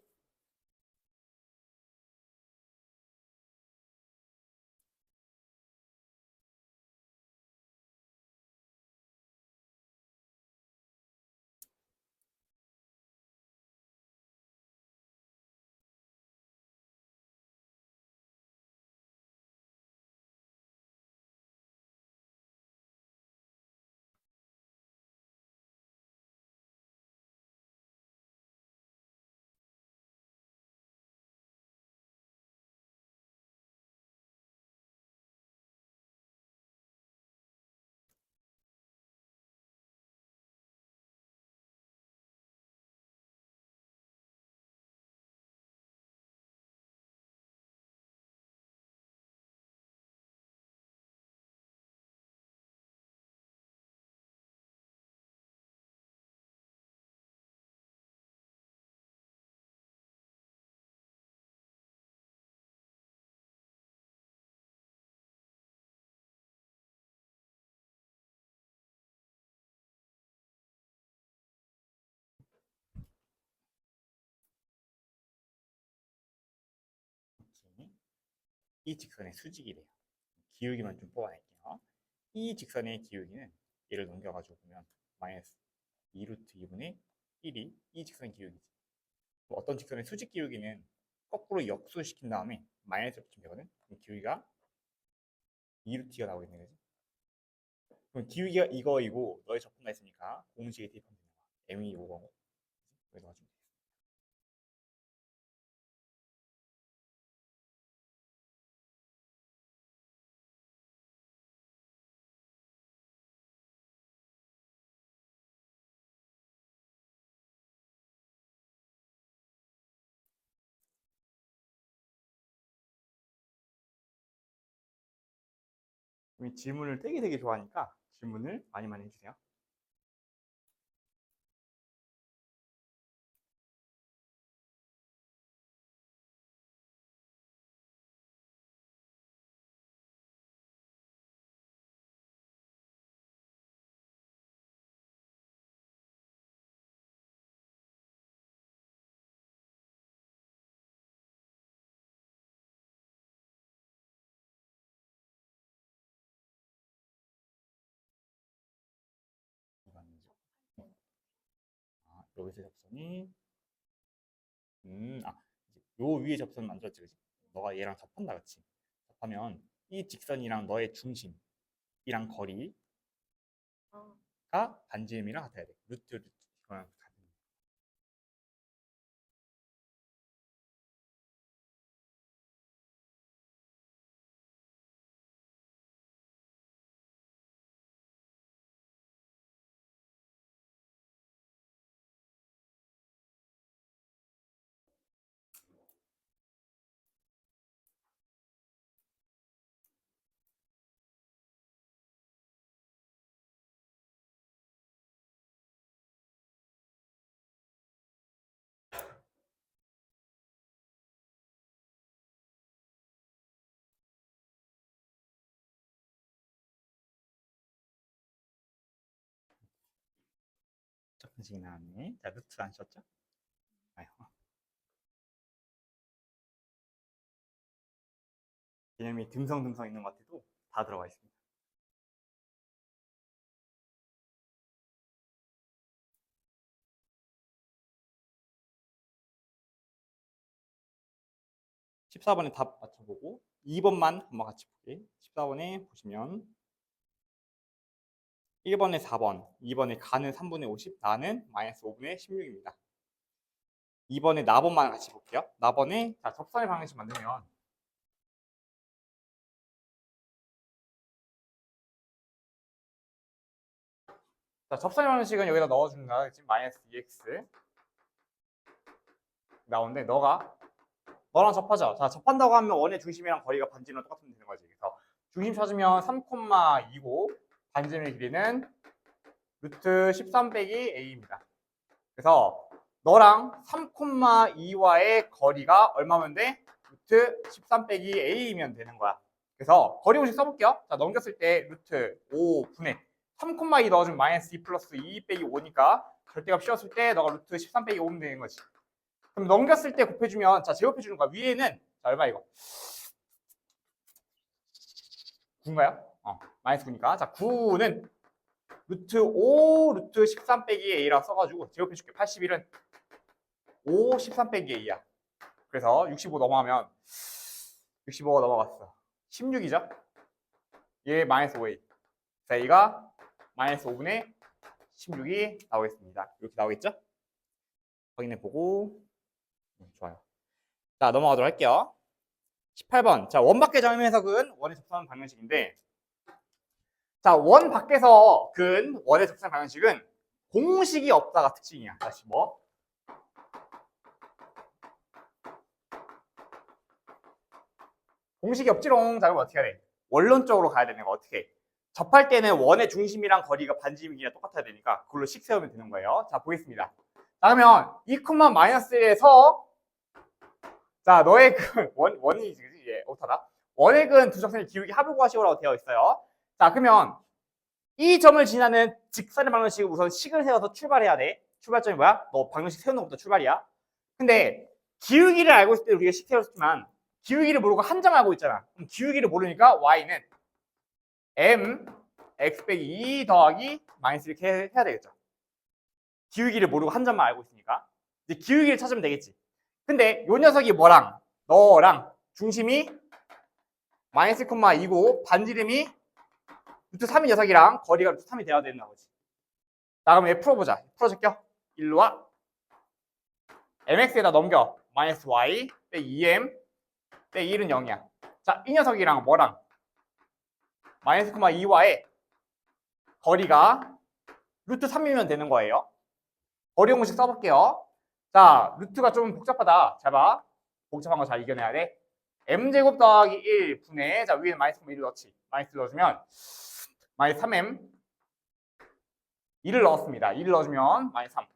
이 직선의 수직이래요. 기울기만 좀 뽑아낼게요. 이 직선의 기울기는 얘를 넘겨가지고 보면 마이너스 2루트 2분의 1이 이 직선 기울기지. 어떤 직선의 수직 기울기는 거꾸로 역수시킨 다음에 마이너스 붙이면 되거든. 그럼 기울기가 2루트가 나오겠네, 그지? 그럼 기울기가 이거이고 너의 접근가 있으니까 공식에 대입하면 되는 거야. m이 5거고. 그래서 가지고 질문을 되게 좋아하니까 질문을 많이 해주세요. 여기서 접선이 요 위에 접선 만들었지, 그지? 너가 얘랑 접한다, 그치? 접하면 이 직선이랑 너의 중심이랑 거리가 반지름이랑 같아야 돼. 루트 이거랑 같은. 접근식이 나왔네. 자, 루트 안 썼죠? 아유. 개념이 듬성듬성 있는 것 같아도 다 들어가 있습니다. (14번에) 답 맞춰보고 2번만 한번 같이 볼게. 14번에 보시면 1번에 4번, 2번에 가는 3분의 50, 나는 마이너스 5분의 16입니다. 2번에 나번만 같이 볼게요. 나번에 자, 접선의 방정식 만들면 자, 접선의 방정식은 여기다 넣어주는 거야. 지금 마이너스 2x 나오는데 너랑 접하자. 자, 접한다고 하면 원의 중심이랑 거리가 반지름이랑 똑같으면 되는 거지. 그래서 중심 찾으면 3,2고 반지름의 길이는 루트 13 빼기 a입니다. 그래서 너랑 3,2와의 거리가 얼마면 돼? 루트 13 빼기 a이면 되는 거야. 그래서 거리 공식 써볼게요. 자, 넘겼을 때 루트 5분의 3,2 넣어주면 마이너스 2 플러스 2 빼기 5니까 절대값 씌웠을 때 너가 루트 13 빼기 5면 되는 거지. 그럼 넘겼을 때 곱해주면 자, 제곱해주는 거야. 위에는 자, 얼마 이거? 9인가요? 마이너스 9니까. 자, 9는 루트 5 루트 13 빼기 a라 써가지고 제곱해줄게. 81은 5 13 빼기 a야. 그래서 65 넘어가면 65가 넘어갔어. 16이죠? 얘 마이너스 5a. 자, 얘가 마이너스 5분의 16이 나오겠습니다. 이렇게 나오겠죠? 확인해보고 좋아요. 자, 넘어가도록 할게요. 18번. 자, 원 밖의 점의 해석은 원의 접선 방정식인데 자, 원 밖에서 근 원의 접선 방정식은 공식이 없다가 특징이야. 다시 뭐? 공식이 없지롱. 자, 그럼 어떻게 해야 돼? 원론적으로 가야 되는 거 어떻게? 접할 때는 원의 중심이랑 거리가 반지름이랑 똑같아야 되니까 그걸로 식 세우면 되는 거예요. 자, 보겠습니다. 자, 그러면 2콤마 마이너스 1에서 자, 너의 근 원이 예, 오타다. 원의 근 두 접선의 기울기 합을 구하시오라고 되어 있어요. 자, 그러면 이 점을 지나는 직선의 방정식을 우선 식을 세워서 출발해야 돼. 출발점이 뭐야? 너 방정식 세우는 것부터 출발이야. 근데 기울기를 알고 있을 때 우리가 식 세웠지만 기울기를 모르고 한 점 알고 있잖아. 그럼 기울기를 모르니까 y는 m x 빼기 2 더하기 마이너스 이렇게 해야 되겠죠. 기울기를 모르고 한 점만 알고 있으니까 이제 기울기를 찾으면 되겠지. 근데 요 녀석이 뭐랑 너랑 중심이 마이너스 2고 반지름이 루트 3인 녀석이랑 거리가 루트 3이 돼야 되는 거지. 자, 그럼 얘 풀어보자. 풀어줄게요. 일로 와. mx에다 넘겨. 마이너스 y 빼기 2m 빼기 1은 0이야. 자, 이 녀석이랑 뭐랑 마이너스 2와의 거리가 루트 3이면 되는 거예요. 거리 공식 써볼게요. 자, 루트가 좀 복잡하다. 잘 봐. 복잡한 거 잘 이겨내야 돼. m제곱 더하기 1 분의, 자, 위에 마이너스 1을 넣지. 마이너스 넣어주면 마이너스 3m 1을 넣었습니다. 1을 넣어주면 마이너스 3.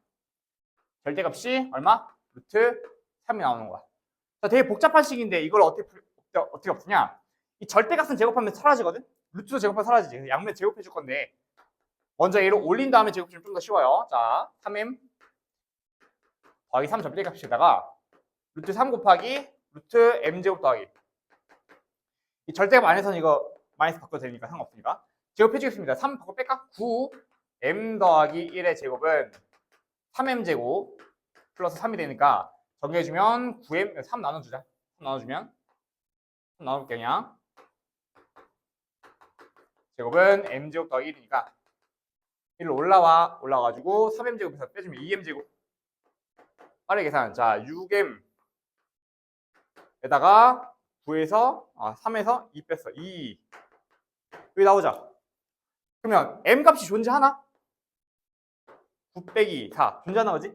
절대값이 얼마? 루트 3이 나오는 거야. 자, 되게 복잡한 식인데 이걸 어떻게 없애냐? 이 절대값은 제곱하면 사라지거든? 루트도 제곱하면 사라지지. 양면 제곱해 줄 건데 먼저 얘를 올린 다음에 제곱해주면 좀 더 쉬워요. 자, 3m 더하기 3 절대값에다가 루트 3 곱하기 루트 m제곱 더하기 이 절대값 안에서는 이거 마이너스 바꿔도 되니까 상관없으니까 제곱해 주겠습니다. 3 바꿔 뺄까? 9 m 더하기 1의 제곱은 3m제곱 플러스 3이 되니까 정리해주면 9m 3 나눠주자. 3 나눠주면 3 나눠볼게 그냥 제곱은 m제곱 더하기 1이니까 1로 올라와가지고 3m제곱에서 빼주면 2m제곱 빠르게 계산. 자, 6m에다가 3에서 2 뺐어. 2 여기 나오자. 그러면 m 값이 존재하나? 9 빼기 4 존재하나 그지?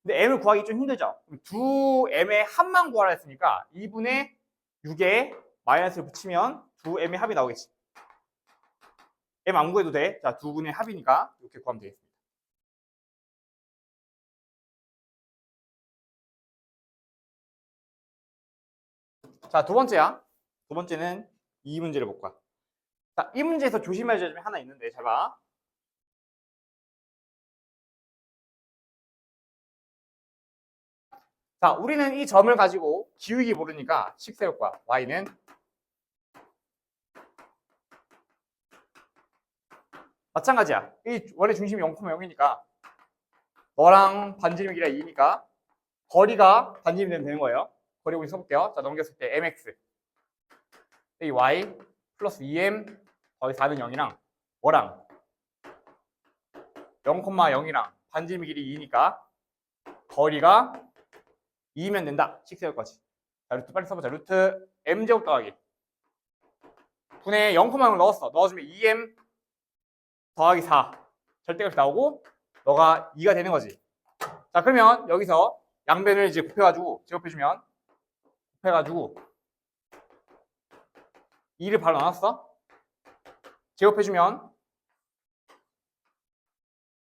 근데 m을 구하기 좀 힘들죠. 그럼 두 m의 합만 구하라 했으니까 2분의 6에 마이너스를 붙이면 두 m의 합이 나오겠지. m 안 구해도 돼. 자, 두 분의 합이니까 이렇게 구하면 되겠습니다. 자, 두 번째야. 두 번째는 이 문제를 볼 거야. 자, 이 문제에서 조심해야 될 점이 하나 있는데 잘 봐. 자, 우리는 이 점을 가지고 기울기 모르니까 식 세울 거야. y는 마찬가지야. 이 원의 중심이 0,0이니까 너랑 반지름이 길이가 2니까 거리가 반지름이 되면 되는 거예요. 거리 공식 써볼게요. 자, 넘겼을 때 mx 이 y 플러스 2m 더하기 4는 0이랑 뭐랑 0,0이랑 반지름 길이 2니까 거리가 2면 된다. 식 세울 거지. 자, 루트 빨리 써보자. 루트 m제곱 더하기 분의 0,0을 넣었어. 넣어주면 2m 더하기 4 절대값이 나오고 너가 2가 되는 거지. 자, 그러면 여기서 양변을 이제 곱해가지고 제곱해주면 곱해가지고 2를 바로 나눴어. 제곱해주면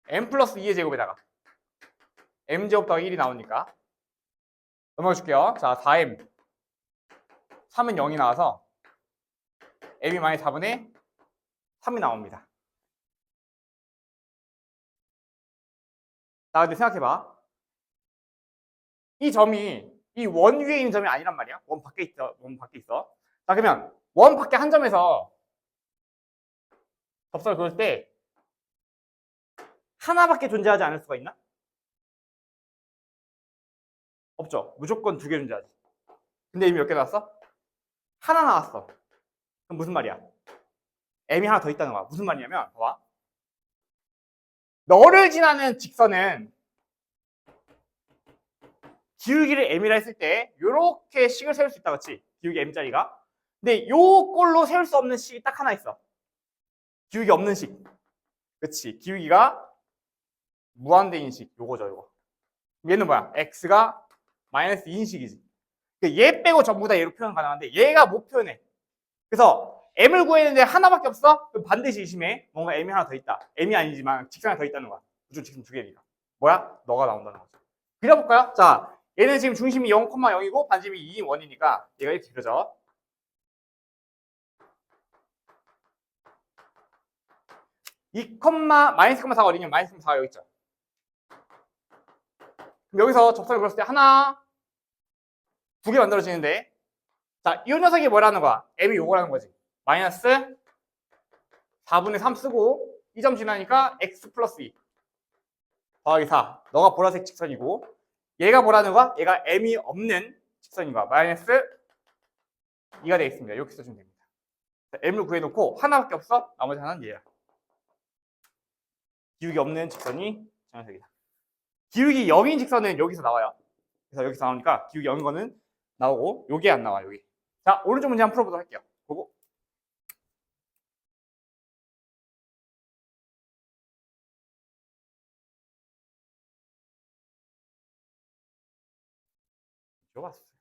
m 플러스 2의 제곱에다가 m제곱 더하기 1이 나오니까 넘어줄게요. 자, 4m 3은 0이 나와서 m이 마이너스 4분의 3이 나옵니다. 자, 근데 생각해봐. 이 점이 이 원 위에 있는 점이 아니란 말이야. 원 밖에 있어. 원 밖에 있어. 자, 그러면 원 밖에 한 점에서 접선을 그을 때 하나밖에 존재하지 않을 수가 있나? 없죠. 무조건 두 개 존재하지. 근데 이미 몇 개 나왔어? 하나 나왔어. 그럼 무슨 말이야? m이 하나 더 있다는 거야. 무슨 말이냐면 봐봐. 너를 지나는 직선은 기울기를 m이라 했을 때 이렇게 식을 세울 수 있다, 그렇지? 기울기 m짜리가. 근데 요 꼴로 세울 수 없는 식이 딱 하나 있어. 기울기 없는 식. 그렇지? 기울기가 무한대인 식. 요거죠, 요거. 얘는 뭐야? x가 마이너스 2인 식이지. 얘 빼고 전부 다 얘로 표현 가능한데 얘가 못 표현해. 그래서 m을 구했는데 하나밖에 없어? 그럼 반드시 의심해. 뭔가 m이 하나 더 있다. m이 아니지만 직선이 더 있다는 거야. 무조건 직선 두 개니까. 뭐야? 너가 나온다는 거죠. 그려볼까요? 자, 얘는 지금 중심이 0,0이고 반지름이 2인 원이니까 얘가 이렇게 그려져. 2, 마이너스 4가 어디냐면 마이너스 4가 여기 있죠. 그럼 여기서 접선을 그렸을 때 하나, 두 개 만들어지는데 자, 이 녀석이 뭐라는 거야? m이 요거라는 거지. 마이너스 4분의 3 쓰고 이 점 지나니까 x 플러스 2 더하기 4. 너가 보라색 직선이고 얘가 뭐라는 거야? 얘가 m이 없는 직선인 거야. 마이너스 2가 되겠습니다. 이렇게 써주면 됩니다. 자, m을 구해놓고 하나밖에 없어? 나머지 하나는 얘야. 기울기 없는 직선이 저 녀석이다. 기울기 0인 직선은 여기서 나와요. 그래서 여기서 나오니까 기울기 0인 거는 나오고 요게 안 나와 여기. 자, 오른쪽 문제 한번 풀어보도록 할게요. 보고. 줘봤어요.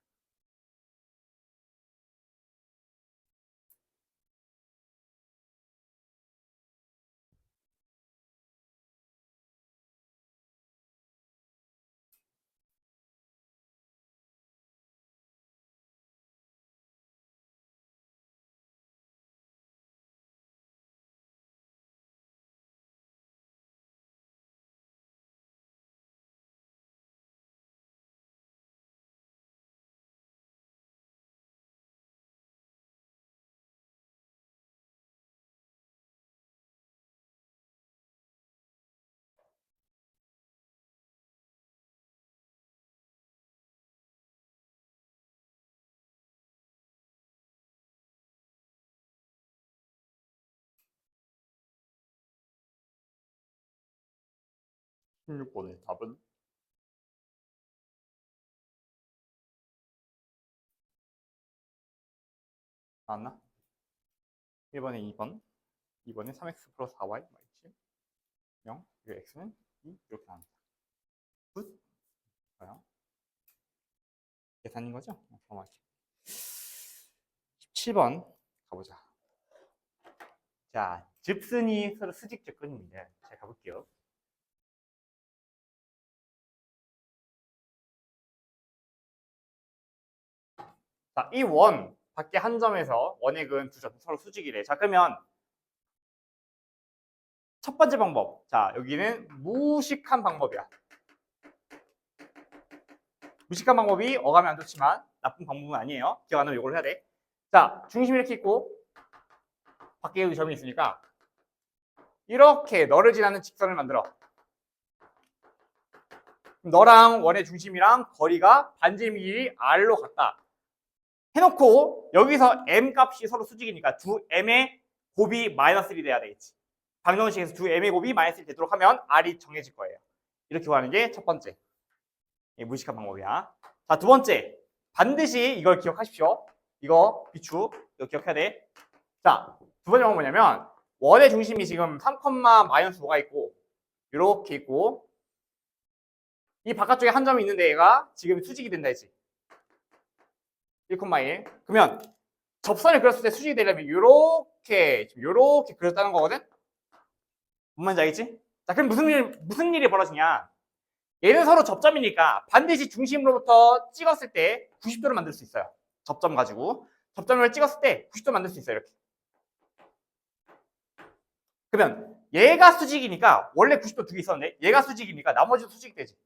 일 16번의 답은 나왔나? 1번에 2번, 2번에 3x 플러스 4y 마이너스 0, 그리고 x는 2 이렇게 나옵니다. 굿? 좋아요. 계산인 거죠? 정확히. 17번 가보자. 자, 집순이 서로 수직 접근인데 잘 가볼게요. 자, 이 원 밖에 한 점에서 원액은 두 점 서로 수직이래. 자, 그러면 첫 번째 방법. 자, 여기는 무식한 방법이야. 무식한 방법이 어감이 안 좋지만 나쁜 방법은 아니에요. 기억 안 하면 이걸 해야 돼. 자, 중심 이렇게 있고 밖에 여기 점이 있으니까 이렇게 너를 지나는 직선을 만들어. 너랑 원의 중심이랑 거리가 반지름 길이 r로 같다. 해놓고 여기서 m 값이 서로 수직이니까 두 m의 곱이 마이너스 1이 돼야 되겠지. 방정식에서 두 m의 곱이 마이너스 1이 되도록 하면 r이 정해질 거예요. 이렇게 구하는 게 첫 번째. 무식한 방법이야. 자, 두 번째. 반드시 이걸 기억하십시오. 이거 비추. 이거 기억해야 돼. 자, 두 번째 방법은 뭐냐면 원의 중심이 지금 3, 마이너스 5가 있고 이렇게 있고 이 바깥쪽에 한 점이 있는데 얘가 지금 수직이 된다 했지. 1,1. 그러면 접선을 그렸을 때 수직이 되려면 요렇게 그렸다는 거거든? 뭔 말인지 알겠지? 자, 그럼 무슨 일이 벌어지냐? 얘는 서로 접점이니까 반드시 중심으로부터 찍었을 때 90도를 만들 수 있어요. 접점 가지고. 접점을 찍었을 때 90도 만들 수 있어요. 이렇게. 그러면 얘가 수직이니까 원래 90도 두 개 있었는데 얘가 수직이니까 나머지도 수직이 되지.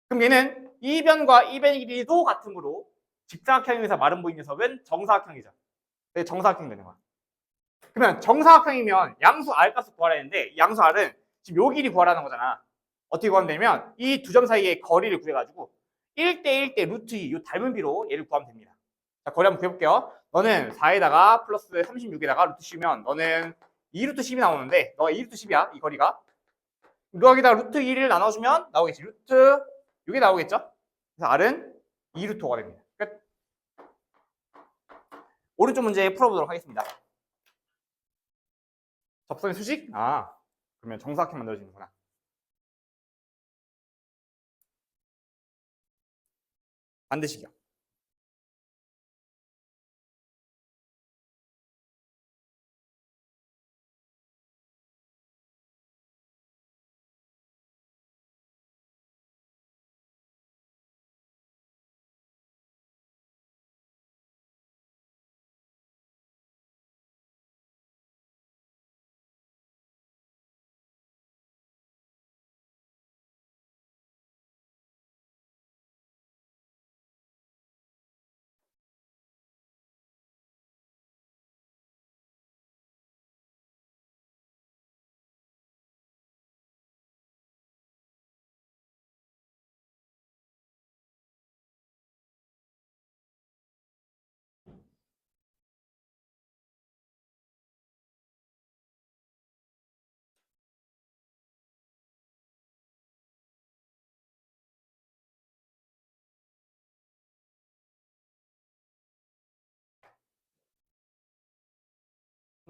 그럼 얘는 이 변과 이 변의 길이도 같으므로 직사각형에서 마름 보이는 녀석은 정사각형이죠. 정사각형이 되는 거야. 그러면 정사각형이면 양수 r 값을 구하라 했는데 양수 r은 지금 요 길이 구하라는 거잖아. 어떻게 구하면 되냐면 이 두 점 사이의 거리를 구해가지고 1대 1대 루트 2 이 닮은 비로 얘를 구하면 됩니다. 자, 거리 한번 구해볼게요. 너는 4에다가 플러스 36에다가 루트 10이면 너는 2루트 10이 나오는데 너가 2루트 10이야 이 거리가. 여기다 루트 2를 나눠주면 나오겠지. 루트 6이 나오겠죠. 그래서 r은 2루트 5가 됩니다. 끝. 오른쪽 문제 풀어보도록 하겠습니다. 접선의 수직? 아, 그러면 정사각형 만들어지는구나. 반대식이요.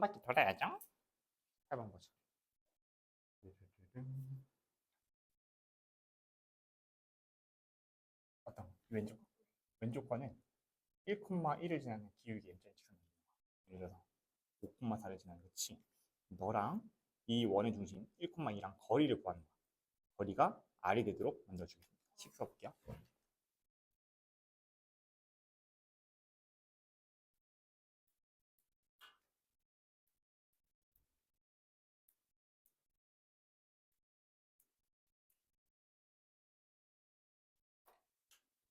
바퀴 돌아야죠. 해본 거죠. 어떤 왼쪽 거는 1,1을 지나는 기울기 m자의 직선이 예를 들어서 5,4를 지나는 거지. 너랑 이 원의 중심 1,2랑 거리를 구하는 거야. 거리가 r이 되도록 만들어주겠습니다. 식 써볼게요.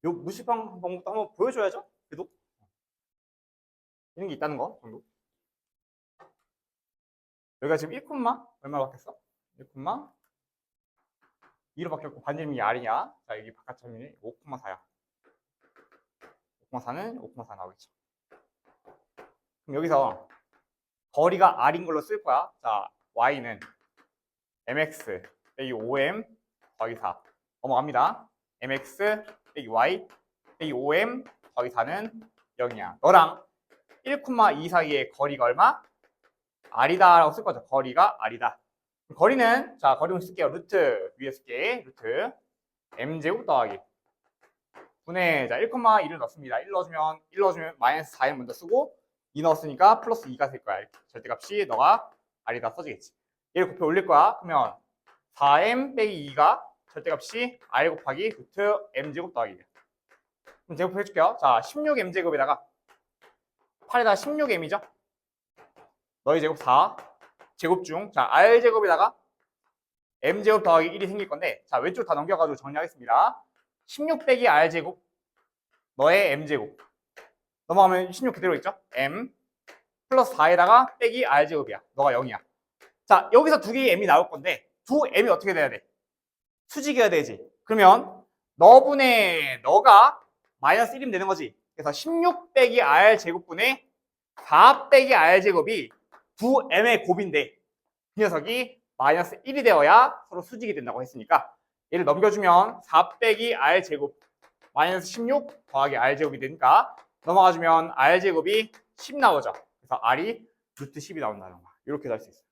요 무시방 방법도 한번 보여줘야죠. 그래도 이런 게 있다는 거 정도. 여기가 지금 1, 얼마 바뀌었어? 1, 2로 바뀌었고 반지름이 r이냐? 자 여기 바깥 term이 5,4야. 5,4는 5,4 나오겠죠. 그럼 여기서 거리가 r인 걸로 쓸 거야. 자 y는 mx 빼기 5m 더하기 4 넘어갑니다. mx 빼기 y 빼기 5m 더하기 4는 0이야. 너랑 1,2 사이의 거리가 얼마? r이다 라고 쓸 거죠. 거리가 r이다. 거리는 자 거리 쓸게요. 루트 위에 쓸게. 루트 m제곱 더하기 분의 자 1,2를 넣습니다. 1 넣어주면 마이너스 4에 먼저 쓰고 2 넣었으니까 플러스 2가 될 거야. 절대값이 너가 r이다 써지겠지. 얘를 곱해 올릴 거야. 그러면 4m 빼기 2가 절대값이 r 곱하기 루트 m제곱 더하기 1. 그럼 제곱해 줄게요. 자 16m제곱에다가 8에다가 16m이죠. 너희 제곱 4 제곱 중 자 r제곱에다가 m제곱 더하기 1이 생길 건데 자 왼쪽 다 넘겨가지고 정리하겠습니다. 16 빼기 r제곱 너의 m제곱 넘어가면 16 그대로 있죠. m 플러스 4에다가 빼기 r제곱이야. 너가 0이야. 자 여기서 두 개의 m이 나올 건데 두 m이 어떻게 돼야 돼? 수직이어야 되지. 그러면 너분의 너가 마이너스 1이면 되는 거지. 그래서 16 빼기 r제곱분의 4 빼기 r제곱이 두 m의 곱인데 이 녀석이 마이너스 1이 되어야 서로 수직이 된다고 했으니까 얘를 넘겨주면 4 빼기 r제곱 마이너스 16 더하기 r제곱이 되니까 넘어가주면 r제곱이 10 나오죠. 그래서 r이 루트 10이 나온다는 거야. 이렇게도 할 수 있어요.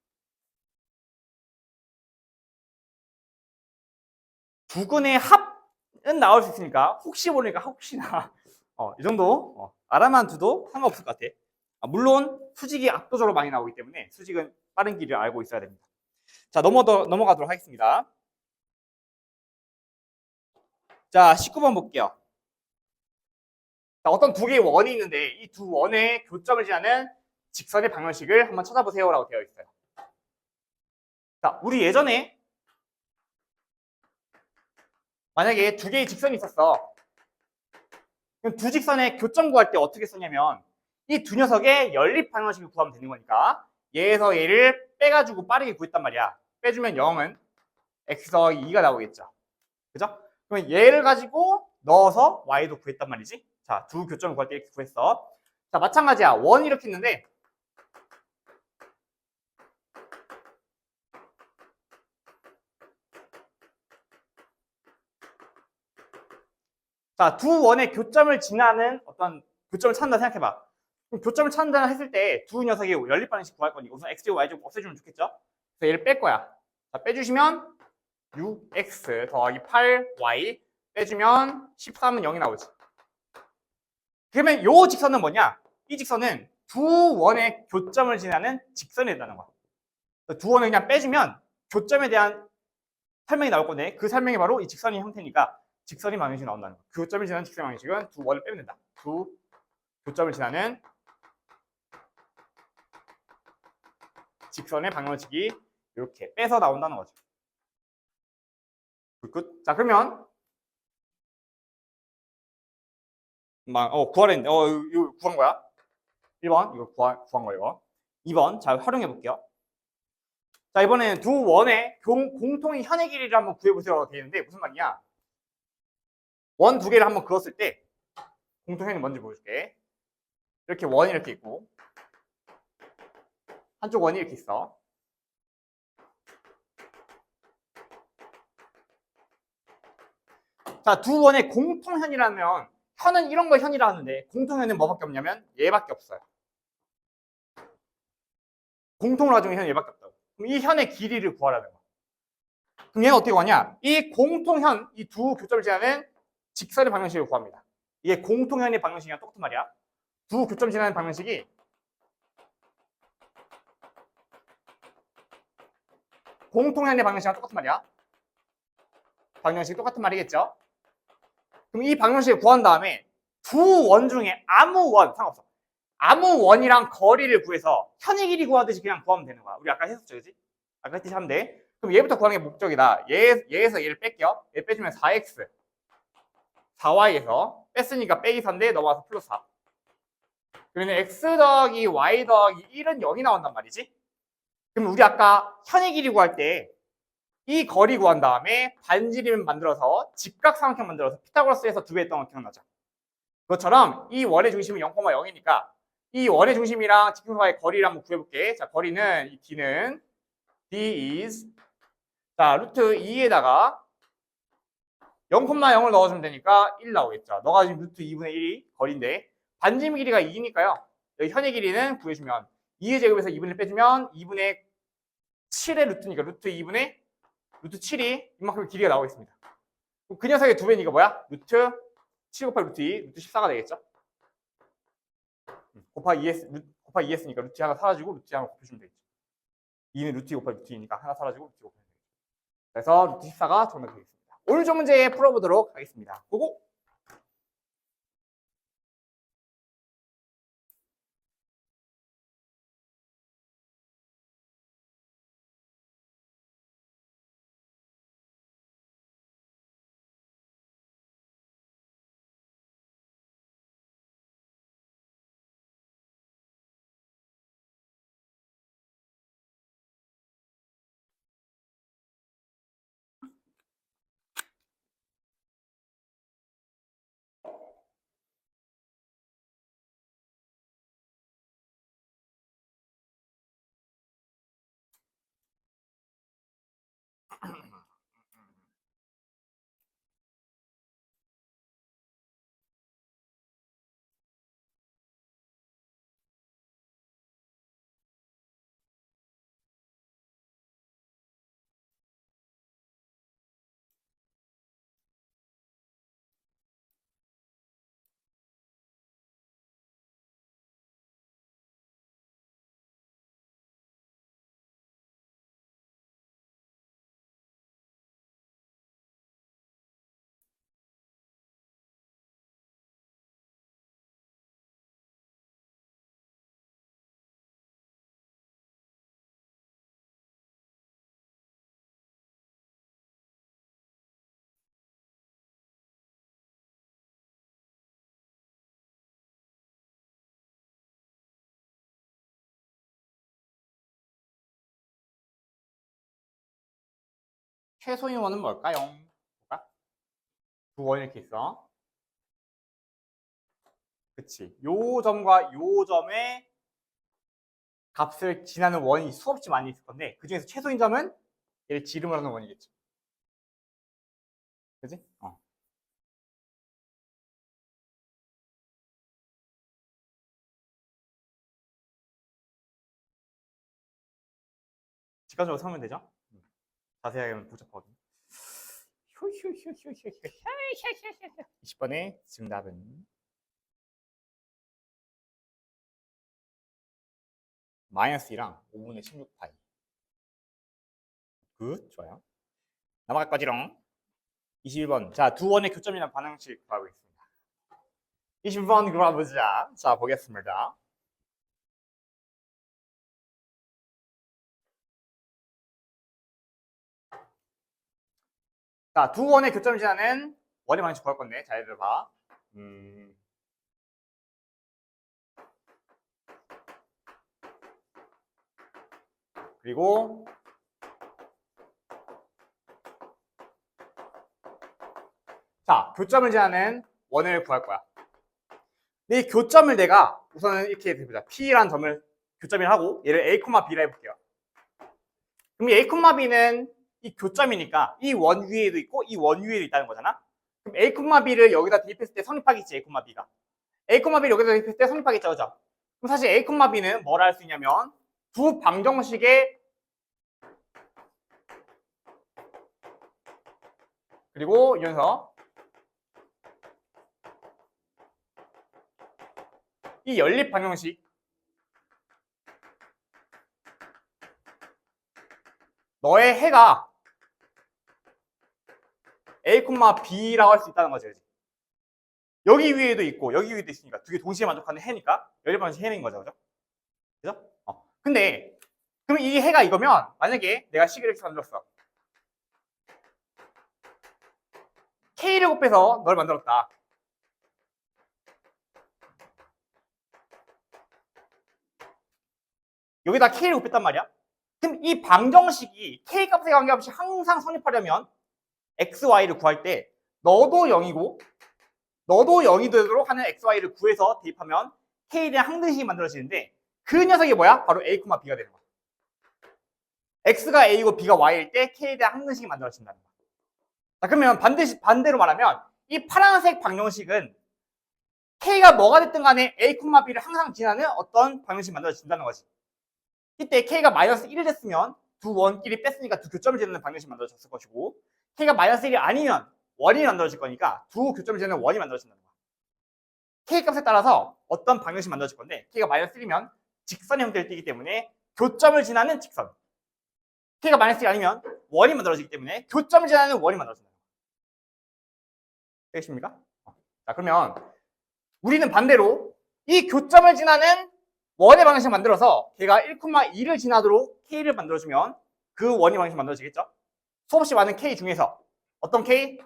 두근의 합은 나올 수 있으니까 혹시 모르니까 혹시나 이 정도 알아만 두도 상관없을 것 같아. 물론 수직이 압도적으로 많이 나오기 때문에 수직은 빠른 길을 알고 있어야 됩니다. 자 넘어가도록 하겠습니다. 자 19번 볼게요. 자, 어떤 두 개의 원이 있는데 이 두 원의 교점을 지나는 직선의 방정식을 한번 찾아보세요 라고 되어 있어요. 자 우리 예전에 만약에 두 개의 직선이 있었어. 그럼 두 직선의 교점 구할 때 어떻게 썼냐면 이 두 녀석의 연립 방정식을 구하면 되는 거니까 얘에서 얘를 빼가지고 빠르게 구했단 말이야. 빼주면 0은 x 더하기 2가 나오겠죠. 그죠? 그러면 얘를 가지고 넣어서 y도 구했단 말이지. 자, 두 교점을 구할 때 이렇게 구했어. 자, 마찬가지야. 원 이렇게 있는데 자, 두 원의 교점을 지나는 어떤 교점을 찾는다 생각해봐. 그럼 교점을 찾는다 했을 때 두 녀석의 연립 방정식 구할 거니 우선 x제곱 y제곱 없애주면 좋겠죠? 그래서 얘를 뺄 거야. 자, 빼주시면 6x 더하기 8y 빼주면 13은 0이 나오지. 그러면 요 직선은 뭐냐? 이 직선은 두 원의 교점을 지나는 직선이 된다는 거야. 두 원을 그냥 빼주면 교점에 대한 설명이 나올 건데 그 설명이 바로 이 직선의 형태니까 직선의 방정식이 나온다는 거야. 교점을 지나는 직선의 방정식은 두 원을 빼면 된다. 두 교점을 지나는 직선의 방정식이 이렇게 빼서 나온다는 거죠. 끝. 자 그러면 구하라 했는데 이거 구한 거야. 1번 이거 구한 거 이거. 2번 잘 활용해 볼게요. 자 이번에는 두 원의 공통의 현의 길이를 한번 구해보세요 되어 있는데 무슨 말이냐? 원 두 개를 한번 그었을 때 공통현이 뭔지 보여줄게. 이렇게 원이 이렇게 있고 한쪽 원이 이렇게 있어. 자, 두 원의 공통현이라면 현은 이런 걸 현이라 하는데 공통현은 뭐밖에 없냐면 얘밖에 없어요. 공통으로 가지고 있는 현은 얘밖에 없다고. 그럼 이 현의 길이를 구하라는 거야. 그럼 얘는 어떻게 구하냐? 이 공통현, 이 두 교점을 지나는 직선의 방정식을 구합니다. 이게 공통현의 방정식이랑 똑같은 말이야. 두 교점 지나는 방정식이 공통현의 방정식이랑 똑같은 말이야. 방정식이 똑같은 말이겠죠? 그럼 이 방정식을 구한 다음에 두 원 중에 아무 원, 상관없어. 아무 원이랑 거리를 구해서 현의 길이 구하듯이 그냥 구하면 되는 거야. 우리 아까 했었죠, 그지? 아까 했듯이 하면 돼. 그럼 얘부터 구하는 게 목적이다. 얘에서 얘를 뺄게요. 얘 빼주면 4x. 4y에서 뺐으니까 빼기 4인데 넘어와서 플러스 4. 그러면 x 더하기 y 더하기 1은 0이 나온단 말이지. 그럼 우리 아까 현의 길이 구할 때 이 거리 구한 다음에 반지름 만들어서 직각삼각형 만들어서 피타고라스에서 두 배 했던 거 기억나죠? 그것처럼 이 원의 중심은 0,0이니까 이 원의 중심이랑 직경사의 거리를 한번 구해볼게. 자, 거리는 이 d는 d is 자 루트 2에다가 0,0을 넣어주면 되니까 1 나오겠죠. 너가 지금 루트 2분의 1이 거리인데 반지름 길이가 2니까요. 여기 현의 길이는 구해주면 2의 제곱에서 2분의 빼주면 2분의 7의 루트니까 루트 2분의 루트 7이 이만큼 길이가 나오겠습니다. 그럼 그 녀석의 두 배니까 뭐야? 루트 7 곱하기 루트 2, 루트 14가 되겠죠? 곱하기 2 했으니까 루트 하나 사라지고 루트 하나 곱해주면 되겠죠. 2는 루트 2 곱하기 루트 2니까 하나 사라지고 루트 2 곱해주면 되겠죠. 그래서 루트 14가 정답이 되겠습니다. 오늘 좀 문제 풀어보도록 하겠습니다. 고고! 최소인 원은 뭘까요? 볼까? 두 원이 이렇게 있어. 그치. 요 점과 요 점의 값을 지나는 원이 수없이 많이 있을 건데 그 중에서 최소인 점은 얘를 지름을 하는 원이겠죠. 그지? 직관적으로 세우면 되죠? 자세하게 하면 복잡하거든요. 20번의 정답은 마이너스 2랑 5분의 16파이. 굿, 좋아요. 넘어갈 거지롱. 21번. 자, 두 원의 교점이나 반응식 구하겠습니다. 21번 그려보자. 자, 보겠습니다. 자, 두 원의 교점을 지나는 원의 방식 구할 건데, 자, 얘들 봐. 그리고 자, 교점을 지나는 원을 구할 거야. 이 교점을 내가 우선은 이렇게 해보자. P라는 점을 교점이라 하고 얘를 A, B라 해볼게요. 그럼 이 A, B는 이 교점이니까 이 원 위에도 있고 이 원 위에도 있다는 거잖아. 그럼 A, B를 여기다 대입했을 때 성립하겠지, A, B가. A, B를 여기다 대입했을 때 성립하겠죠, 그죠? 그럼 사실 A, B는 뭘 할 수 있냐면 두 방정식의 그리고 이어서 이 연립 방정식 너의 해가 A, B라고 할 수 있다는 거지. 여기 위에도 있고 여기 위에도 있으니까 두 개 동시에 만족하는 해니까 연립 방정식 해인 거죠. 그죠? 그죠? 근데 그럼 이 해가 이거면 만약에 내가 식을 이렇게 만들었어. K를 곱해서 널 만들었다. 여기다 K를 곱했단 말이야. 그럼 이 방정식이 K 값에 관계없이 항상 성립하려면 X, Y를 구할 때 너도 0이고 너도 0이 되도록 하는 X, Y를 구해서 대입하면 K에 대한 항등식이 만들어지는데 그 녀석이 뭐야? 바로 A, B가 되는 거야. X가 A고 B가 Y일 때 K에 대한 항등식이 만들어진다는 거야. 자, 그러면 반대로 말하면 이 파란색 방정식은 K가 뭐가 됐든 간에 A, B를 항상 지나는 어떤 방정식이 만들어진다는 거지. 이때 K가 마이너스 1이 됐으면 두 원끼리 뺐으니까 두 교점을 지나는 방정식이 만들어졌을 것이고 K가 마이너스 1이 아니면 원이 만들어질 거니까 두 교점을 지나는 원이 만들어진다는 거야. K 값에 따라서 어떤 방정식이 만들어질 건데 K가 마이너스 1이면 직선 형태를 띠기 때문에 교점을 지나는 직선. K가 마이너스 1이 아니면 원이 만들어지기 때문에 교점을 지나는 원이 만들어진다. 되겠습니까? 자, 그러면 우리는 반대로 이 교점을 지나는 원의 방정식을 만들어서 걔가 1,2를 지나도록 K를 만들어주면 그 원의 방정식이 만들어지겠죠? 수없이 많은 K 중에서 어떤 K?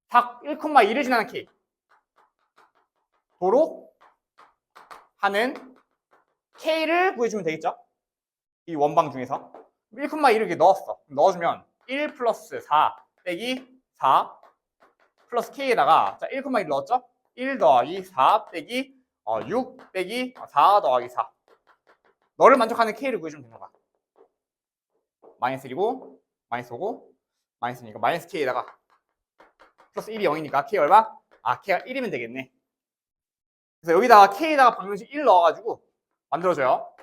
각 1,2를 지나는 K 도로 하는 K를 구해주면 되겠죠? 이 원방 중에서 1,2를 이렇게 넣었어. 넣어주면 1 플러스 4 빼기 4 플러스 K에다가 자 1,1 넣었죠? 1 더하기 4 빼기 6 빼기 4 더하기 4 너를 만족하는 K를 구해주면 되는 거야. 마이너스 1이고 마이너스 5고 마이너스니까 마이너스 K에다가 플러스 1이 0이니까 K 얼마? K가 1이면 되겠네. 그래서 여기다가 K에다가 방정식 1 넣어가지고 만들어줘요.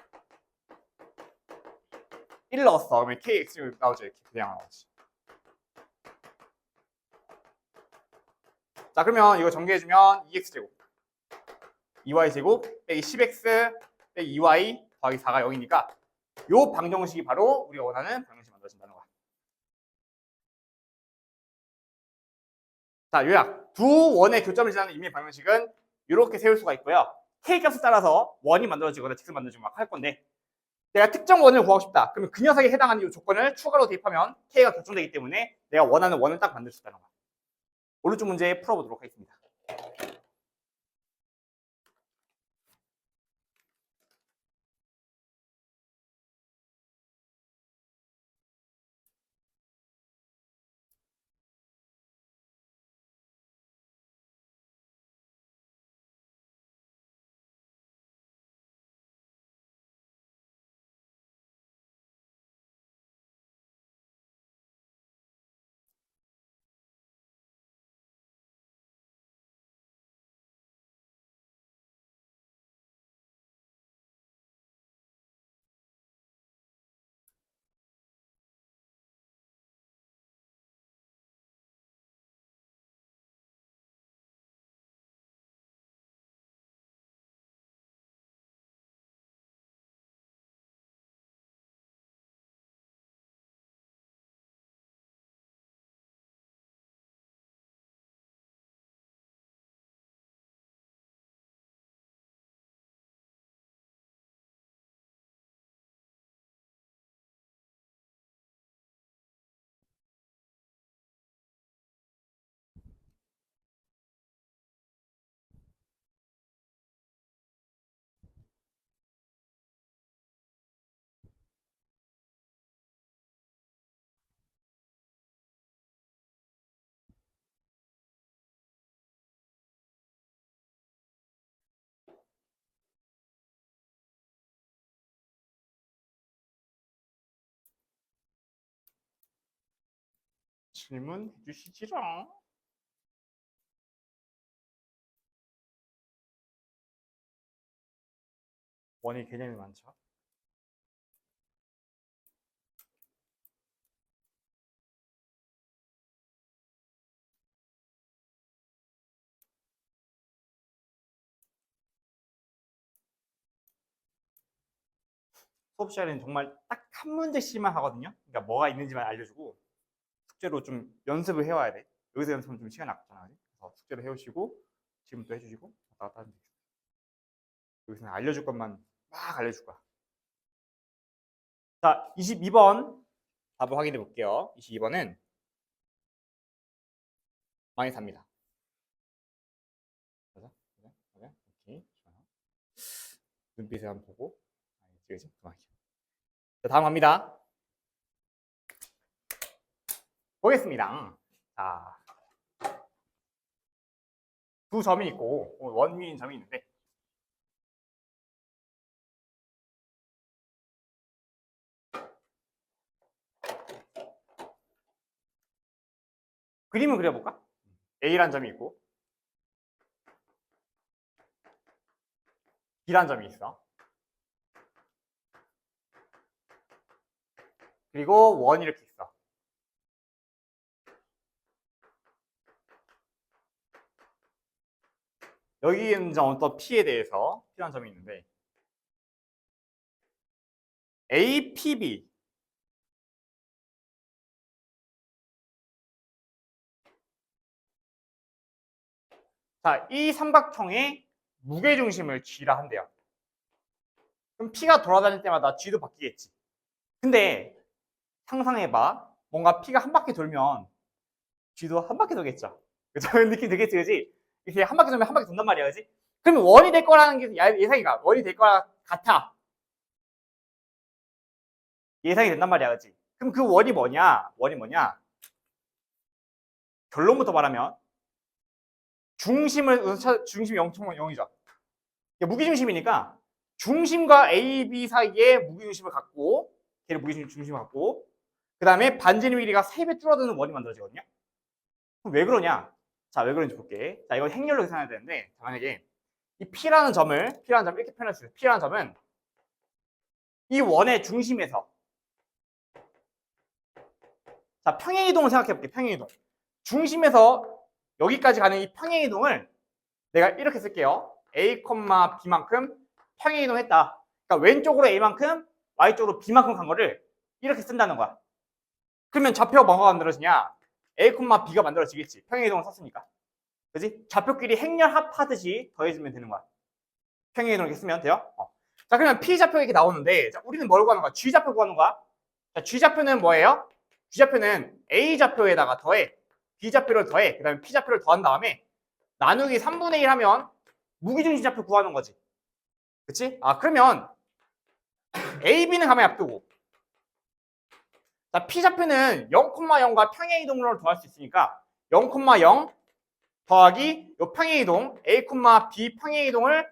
1 넣었어. 그러면 KX 나오죠. 이렇게 그냥 나오지. 자, 그러면 이거 전개해주면 2x제곱 2y제곱 빼기 10x 빼기 2y 더하기 4가 0이니까 요 방정식이 바로 우리가 원하는 방정식이 만들어진다는 거야. 자, 요약. 두 원의 교점을 지나는 임의 방정식은 이렇게 세울 수가 있고요. K 값에 따라서 원이 만들어지거나 직선 만들어지고 막 할 건데 내가 특정 원을 구하고 싶다. 그러면 그 녀석에 해당하는 이 조건을 추가로 대입하면 K가 결정되기 때문에 내가 원하는 원을 딱 만들 수 있다는 거야. 오른쪽 문제 풀어보도록 하겠습니다. 질문해 주시지롱. 원의 개념이 많죠. 수업 시간에는 정말 딱 한 문제씩만 하거든요. 그러니까 뭐가 있는지만 알려주고 숙제로 좀 연습을 해와야 돼. 여기서 연습하면 좀 시간이 아깝잖아. 그래서 숙제로 해오시고 지금도 해주시고 왔다 갔다 하면 되겠어. 여기서는 알려줄 것만 막 알려줄 거야. 자, 22번 답을 확인해 볼게요. 22번은 -4입니다. 맞아? 오케이. 눈빛을 한번 보고. 그치, 그만이야. 자, 다음 갑니다. 보겠습니다. 자, 두 점이 있고 원위인 점이 있는데 그림을 그려볼까? A란 점이 있고 B란 점이 있어. 그리고 원이 이렇게 있어. 여기 있는 어떤 P에 대해서 P란 점이 있는데 A, P, B 자, 이 삼각형의 무게중심을 G라 한대요. 그럼 P가 돌아다닐 때마다 G도 바뀌겠지. 근데 상상해봐. 뭔가 P가 한 바퀴 돌면 G도 한 바퀴 돌겠죠. 그죠? 느낌 되겠지, 그지? 이렇게 한 바퀴 돌면 한 바퀴 돈단 말이야, 그지? 그러면 원이 될 거라는 게 예상이가 원이 될 거라 같아. 예상이 된단 말이야, 그지? 그럼 그 원이 뭐냐? 원이 뭐냐? 결론부터 말하면 중심이 0.0이죠. 무기중심이니까 중심과 A, B 사이에 무기중심을 갖고 걔를 무기중심을 갖고 그 다음에 반지름 길이가 3배 줄어드는 원이 만들어지거든요. 그럼 왜 그러냐? 자, 왜 그런지 볼게. 자, 이거 행렬로 계산해야 되는데 만약에 이 P라는 점을 이렇게 표현할 수 있어요. P라는 점은 이 원의 중심에서 자, 평행이동을 생각해볼게. 평행이동. 중심에서 여기까지 가는 이 평행이동을 내가 이렇게 쓸게요. A, B만큼 평행이동했다. 그러니까 왼쪽으로 A만큼, Y쪽으로 B만큼 간 거를 이렇게 쓴다는 거야. 그러면 좌표가 뭐가 만들어지냐? A, B가 만들어지겠지. 평행이동을 썼으니까. 그지? 좌표끼리 행렬 합하듯이 더해주면 되는 거야. 평행이동을 이렇게 쓰면 돼요. 자, 그러면 P좌표가 이렇게 나오는데 자, 우리는 뭘 구하는 거야? G좌표 구하는 거야? 자, G좌표는 뭐예요? G좌표는 A좌표에다가 더해. B좌표를 더해. 그 다음에 P좌표를 더한 다음에 나누기 3분의 1 하면 무기중심좌표 구하는 거지. 그치? 그러면 A, B는 가만히 놔두고 자, P좌표는 0,0과 평행이동으로 더할 수 있으니까 0,0 더하기 요 평행이동 A, B 평행이동을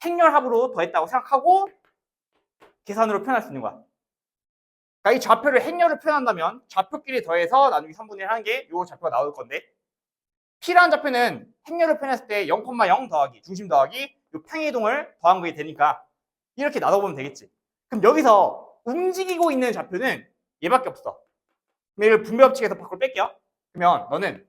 행렬합으로 더했다고 생각하고 계산으로 표현할 수 있는 거야. 그러니까 이 좌표를 행렬을 표현한다면 좌표끼리 더해서 나누기 3분의 1 하는 게 요 좌표가 나올 건데 P라는 좌표는 행렬을 표현했을 때 0,0 더하기 중심 더하기 요 평행이동을 더한 게 되니까 이렇게 나눠보면 되겠지. 그럼 여기서 움직이고 있는 좌표는 얘밖에 없어. 그럼 얘를 분배법칙에서 밖으로 뺄게요. 그러면 너는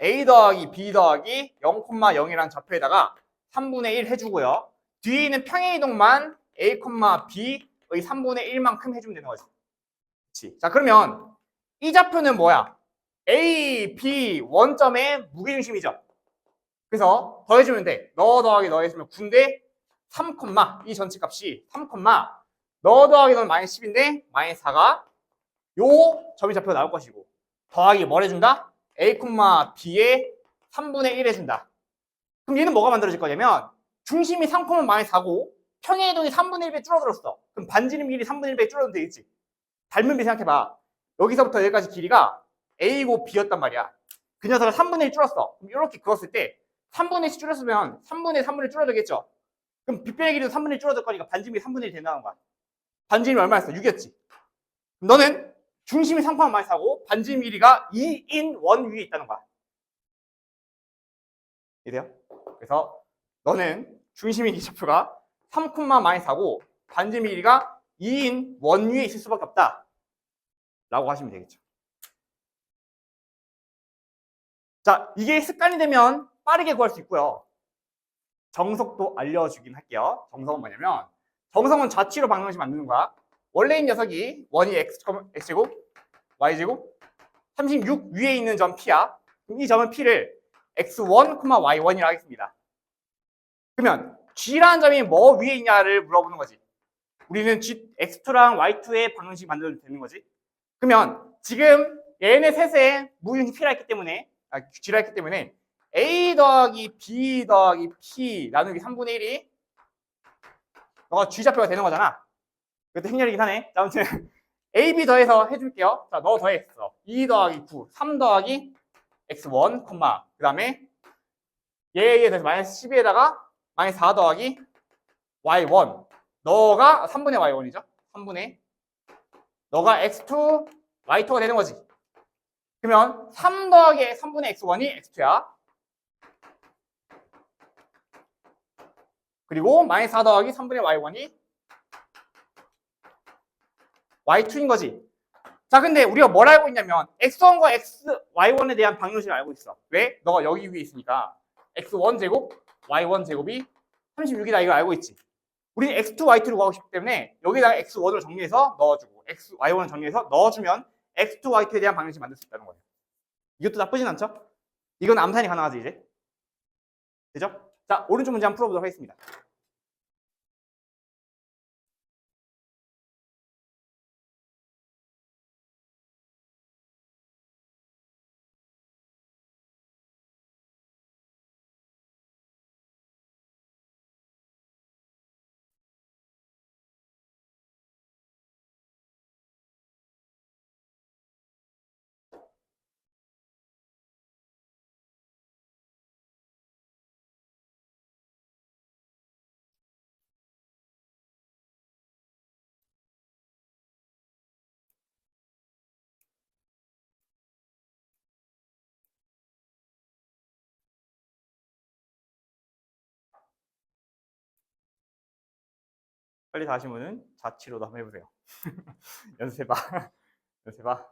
A 더하기 B 더하기 0,0이라는 좌표에다가 3분의 1 해주고요. 뒤에 있는 평행이동만 A, B의 3분의 1만큼 해주면 되는 거지. 그치? 자, 그러면 이 좌표는 뭐야? A, B 원점의 무게중심이죠. 그래서 더해주면 돼. 너 더하기 너 해주면 9인데 3, 이 전체 값이 3, 너 더하기 너는 마이너스 10인데 마이너스 4가 요 점이 좌표가 나올 것이고 더하기 뭘 해준다? A, B의 3분의 1 해준다. 그럼 얘는 뭐가 만들어질 거냐면 중심이 3, 마이너스 4고 평행이동이 3분의 1배 줄어들었어. 그럼 반지름 길이 3분의 1배 줄어들면 되겠지. 닮은 비 생각해봐. 여기서부터 여기까지 길이가 A고 B였단 말이야. 그 녀석을 3분의 1 줄었어. 그럼 이렇게 그었을 때 3분의 1 줄였으면 3분의 3분의 1 줄어들겠죠. 그럼 빗변의 길이도 3분의 1 줄어들 거니까 반지름이 3분의 1 된다는 거야. 반지름이 얼마였어? 6이었지. 너는 중심이 3, 마이너스 4고 반지름 길이가 2인 원 위에 있다는 거야. 이해돼요? 그래서 너는 중심의 기차표가 3, 마이너스 4고 반지름 길이가 2인 원 위에 있을 수밖에 없다. 라고 하시면 되겠죠. 자, 이게 습관이 되면 빠르게 구할 수 있고요. 정석도 알려주긴 할게요. 정석은 뭐냐면 정성은 좌치로 방정식 만드는 거야. 원래인 녀석이 원이 x제곱, y제곱, 36 위에 있는 점 p야. 그럼 이 점은 p를 x1, y1이라고 하겠습니다. 그러면 g라는 점이 뭐 위에 있냐를 물어보는 거지. 우리는 x2랑 y2의 방정식 만들어도 되는 거지. 그러면 지금 얘네 셋의 무균식 p라 했기 때문에 g라 했기 때문에 a 더하기 b 더하기 p 나누기 3분의 1이 너가 g 좌표가 되는 거잖아. 그것도 행렬이긴 하네. 자, 아무튼 a, b 더해서 해줄게요. 자, 너 더했어. 2 더하기 9, 3 더하기 x1, 그 다음에 얘에 대해서 마이너스 12에다가 마이너스 4 더하기 y1. 너가 3분의 y1이죠. 3분의 너가 x2, y2가 되는 거지. 그러면 3 더하기 3분의 x1이 x2야. 그리고 마이너스 4 더하기 3분의 y1이 y2인 거지. 자, 근데 우리가 뭘 알고 있냐면 x1과 y1에 대한 방정식을 알고 있어. 왜? 너가 여기 위에 있으니까 x1 제곱, y1 제곱이 36이다 이걸 알고 있지. 우리는 x2, y2를 구하고 싶기 때문에 여기다가 x1을 정리해서 넣어주고 y1을 정리해서 넣어주면 x2, y2에 대한 방정식을 만들 수 있다는 거예요. 이것도 나쁘진 않죠? 이건 암산이 가능하지 이제. 되죠? 자, 오른쪽 문제 한번 풀어보도록 하겠습니다. 빨리 다 하신 분은 자취로도 한번 해보세요. 연습해봐. 연습해봐.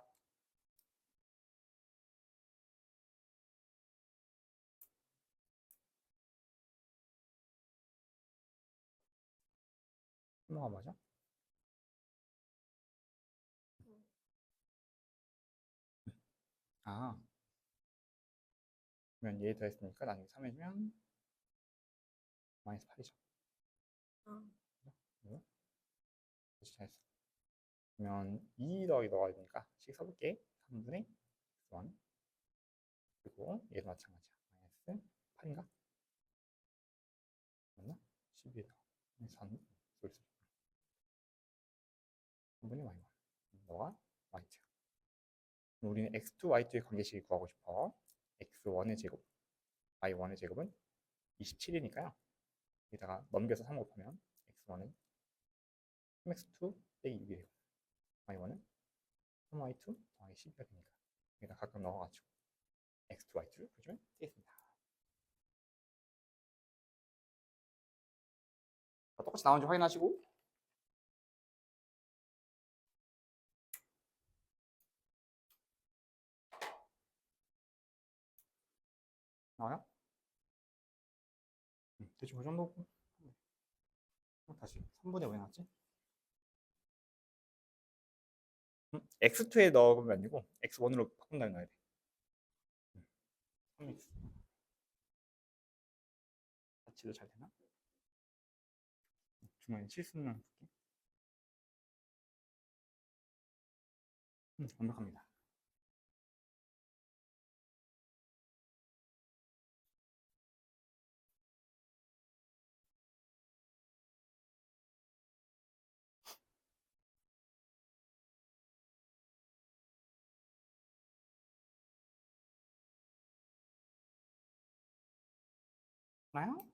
뭐가 맞아? 아, 그러면 얘 더했으니까 나중에 3해주면 마이너스 8이죠. 네? 그렇지, 잘했어. 그러면 2 더하기 넣어야 되니까 식 써볼게. 3분의 1 그리고 얘도 마찬가지야. 마이너스 8인가? 맞나? 12에다 3 3분의 y1 너가 y2. 우리는 x2, y2의 관계식을 구하고 싶어. x1의 제곱, y1의 제곱은 27이니까요. 여기다가 넘겨서 3 곱하면 x1은 3x2 빼기 6이 되고 y1은 3y2 더하기 12가 되니까 여기다 각각 넣어가지고 x2, y2를 표시면 되겠습니다. 똑같이 나오는지 확인하시고 나와요? 대충 그 정도고 다시 3분의 5에 나왔지? x2에 넣으면 아니고 x1으로 바꾼 다음에 넣어야 돼. 3x 자치도 잘 되나? 중간에 실수는 완벽합니다. 나요?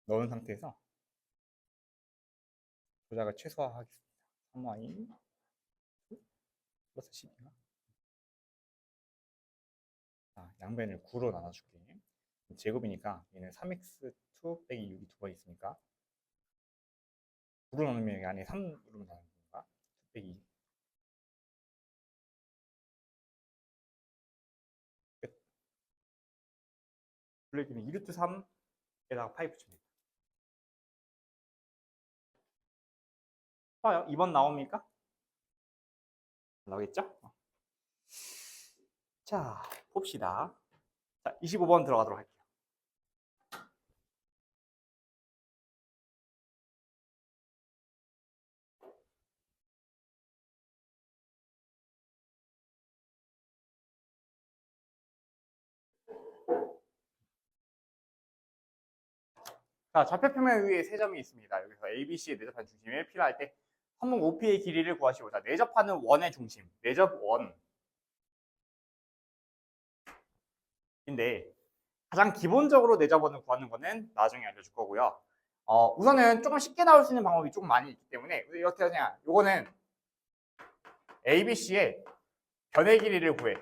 넣은 상태에서 조작을 최소화하겠습니다. 3y 플러스 10인가? 양변을 9로 나눠줄게. 제곱이니까 얘는 3x2 빼기 6이 두 번 있으니까 9로 나누면 여기 안에 3으로 나누는 건가? 2 빼기 2. 끝. 블랙기는 2루트 3에다가 파이 붙입니다. 봐요. 2번 나옵니까? 나오겠죠? 자, 봅시다. 자, 25번 들어가도록 할게요. 자, 좌표표면 위에 세 점이 있습니다. 여기서 ABC의 내접한 중심을 필요할 때 선분 OP의 길이를 구하시고, 자, 내접하는 원의 중심, 내접 원인데 가장 기본적으로 내접원을 구하는 거는 나중에 알려줄 거고요. 우선은 조금 쉽게 나올 수 있는 방법이 조금 많이 있기 때문에 어떻게 하냐? 요거는 ABC의 변의 길이를 구해.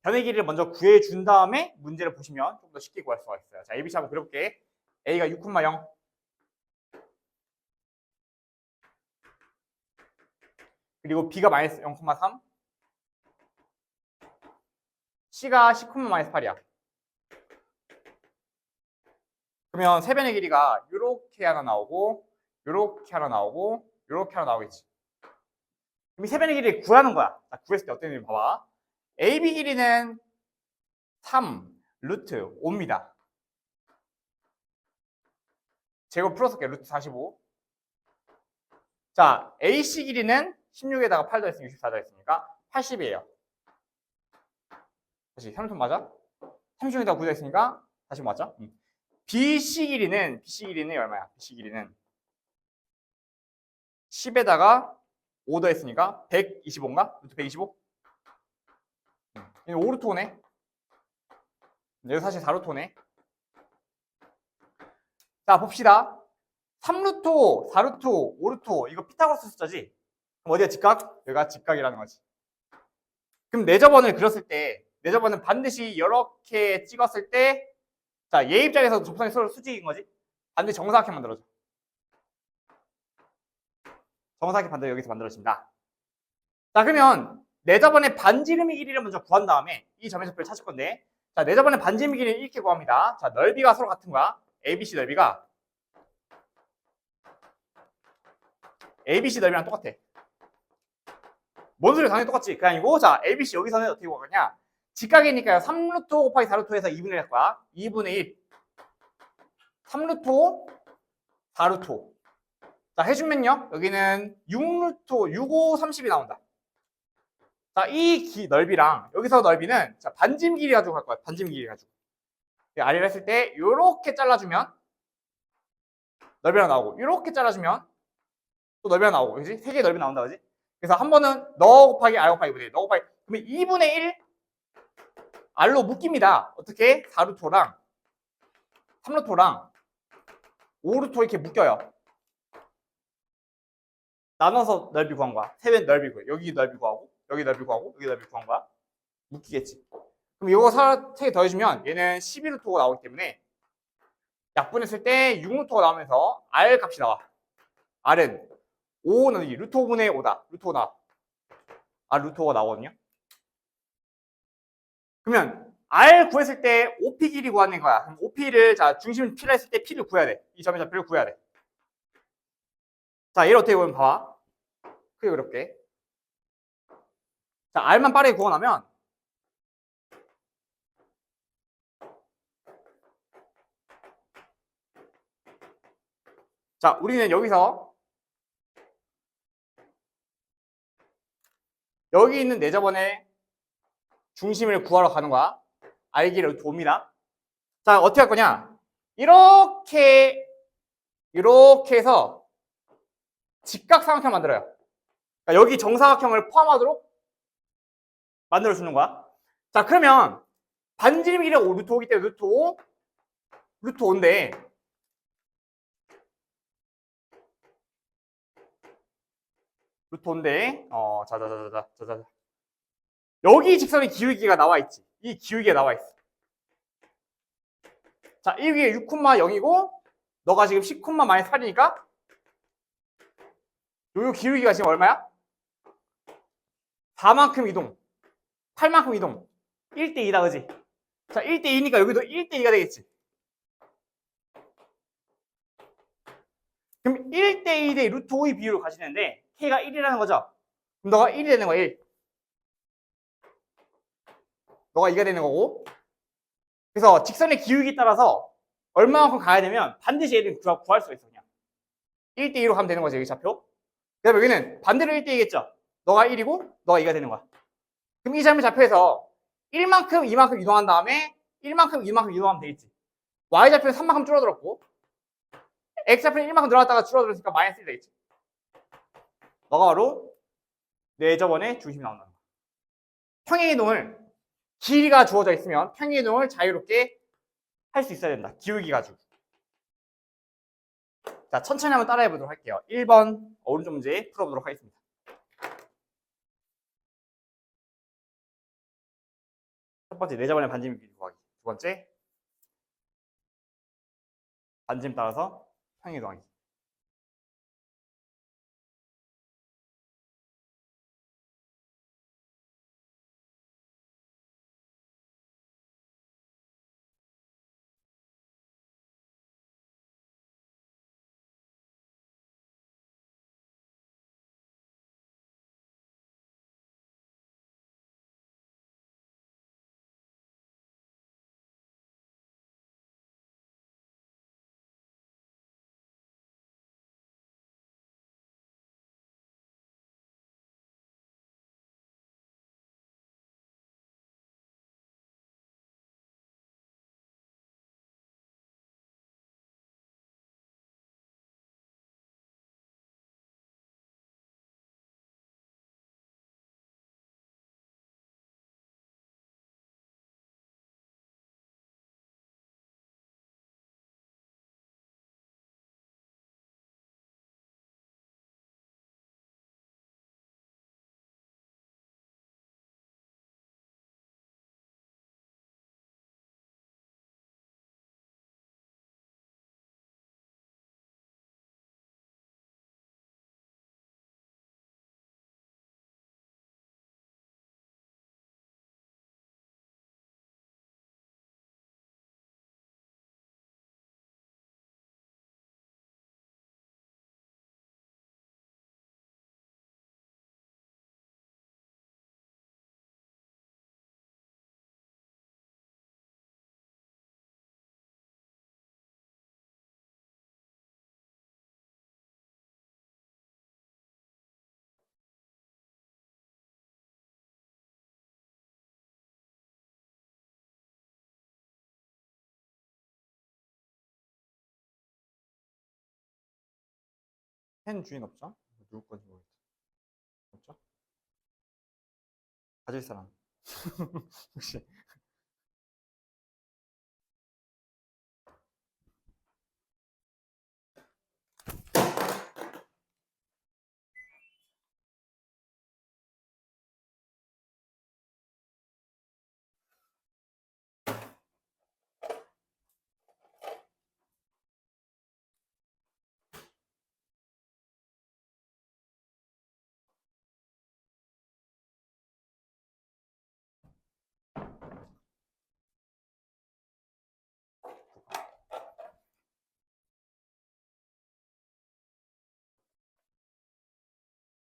변의 길이를 먼저 구해준 다음에 문제를 보시면 좀 더 쉽게 구할 수가 있어요. 자, ABC 한번 그려볼게. A가 6,0 그리고 B가 마이너스 0,3 C가 10,-8이야. 그러면 세 변의 길이가 이렇게 하나 나오고 이렇게 하나 나오고 이렇게 하나 나오겠지. 그럼 이 세 변의 길이를 구하는 거야. 자, 구했을 때 어떤 일인지 봐봐. AB 길이는 3 루트 5입니다. 제곱 풀어볼게. 루트 45. 자, AC 길이는 16에다가 8 더했으니까 64 더했으니까 80이에요. 다시 3톤 맞아? 36에다가 9 더했으니까 다시 맞아? BC 길이는 얼마야? BC 길이는 10에다가 5 더했으니까 125인가? 루트 125? 얘는 5루트 5네. 여기 사실 4루트 5네. 자, 봅시다. 3루트 5, 4루트 5, 5루트 5 이거 피타고라스 숫자지? 그럼 어디가 직각? 여기가 직각이라는 거지. 그럼 내접원을 그렸을 때 내접원은 반드시 이렇게 찍었을 때 자, 얘 입장에서 접선이 서로 수직인 거지? 반드시 정사각형 만들어줘. 정사각형 반드시 여기서 만들어진다. 자, 그러면 내접원의 반지름의 길이를 먼저 구한 다음에 이 점의 좌표를 찾을 건데 자, 내접원의 반지름의 길이를 이렇게 구합니다. 자, 넓이가 서로 같은 거야. ABC 넓이가 ABC 넓이랑 똑같아. 뭔 소리야? 당연히 똑같지. 그게 아니고 자, ABC 여기서는 어떻게 구하겠냐? 직각이니까요. 3루트 5 곱하기 4루트 5에서 2분의 1 할 거야. 2분의 1 3루트 5 4루트 5 자, 해주면요. 여기는 6루트 5 6, 5, 30이 나온다. 자, 이 넓이랑 여기서 넓이는 자, 반짐 길이 가지고 갈 거야. 반짐 길이 가지고. 아래를 했을 때 이렇게 잘라주면 넓이가 나오고 이렇게 잘라주면 또 넓이가 나오고 그지? 세 개의 넓이 나온다 그지? 그래서 한 번은 너 곱하기 R 곱하기 2분의 1 너 곱하기 그러면 2분의 1 R로 묶입니다. 어떻게? 4루트 5랑 3루트 5랑 5루트 5 이렇게 묶여요. 나눠서 넓이 구한 거야. 세 배 넓이 구해. 여기 넓이 구하고 여기 넓이 구하고 여기 넓이 구한 거야. 묶이겠지. 그럼 이거 세 개 더해주면 얘는 12루트 5가 나오기 때문에 약분했을 때 6루트 5가 나오면서 R 값이 나와. R은 5는 여기 루트 5분의 5다. 루트 5 나와. R 루트 5가 나오거든요. 그러면 R 구했을 때 OP 길이 구하는 거야. 그럼 OP를 자 중심 필요했을 때 P를 구해야 돼. 이 점의 좌표를 구해야 돼. 자, 얘를 어떻게 보면 봐봐. 크게 그렇게. 자, R만 빠르게 구워나면 자, 우리는 여기서 여기 있는 내접원의 중심을 구하러 가는 거야. R기를 돕니다. 자, 어떻게 할 거냐? 이렇게 해서 직각삼각형 만들어요. 그러니까 여기 정사각형을 포함하도록 만들어주는 거야. 자, 그러면 반지름 길이가 루트 5이기 때문에 루트 5, 루트 5인데 루트 5인데 자자자자자자 여기 직선의 기울기가 나와 있지. 이 기울기가 나와 있어. 자, 이 위에 6,0이고 너가 지금 10,-8이니까 요 기울기가 지금 얼마야? 4만큼 이동, 8만큼 이동, 1대 2다, 그지? 자, 1대2니까 여기도 1대2가 되겠지. 그럼 1대2 대 루트 5의 비율을 가지는데 K가 1이라는 거죠. 그럼 너가 1이 되는 거야, 1. 너가 2가 되는 거고. 그래서 직선의 기울기에 따라서 얼마만큼 가야 되면 반드시 얘를 구할 수가 있어, 그냥. 1대2로 가면 되는 거지, 여기 좌표. 그다음에 여기는 반대로 1대2겠죠. 너가 1이고 너가 2가 되는 거야. 그럼 이 점의 좌표에서 1만큼, 2만큼 이동한 다음에 1만큼, 2만큼 이동하면 되겠지. Y좌표는 3만큼 줄어들었고 X좌표는 1만큼 늘어났다가 줄어들었으니까 마이너스 1 되겠지. 너가 바로 내 저번에 중심이 나온다는 거야. 평행이동을 길이가 주어져 있으면 평행이동을 자유롭게 할 수 있어야 된다. 기울기 가지고. 자, 천천히 한번 따라해 보도록 할게요. 1번 오른쪽 문제 풀어보도록 하겠습니다. 첫 번째, 내 저번에 반지름 길이 구하기. 두 번째, 반지름 따라서 평행이동하기. 펜 주인 없죠? 누구 건지 모르겠어. 없죠? 가질 사람. 혹시.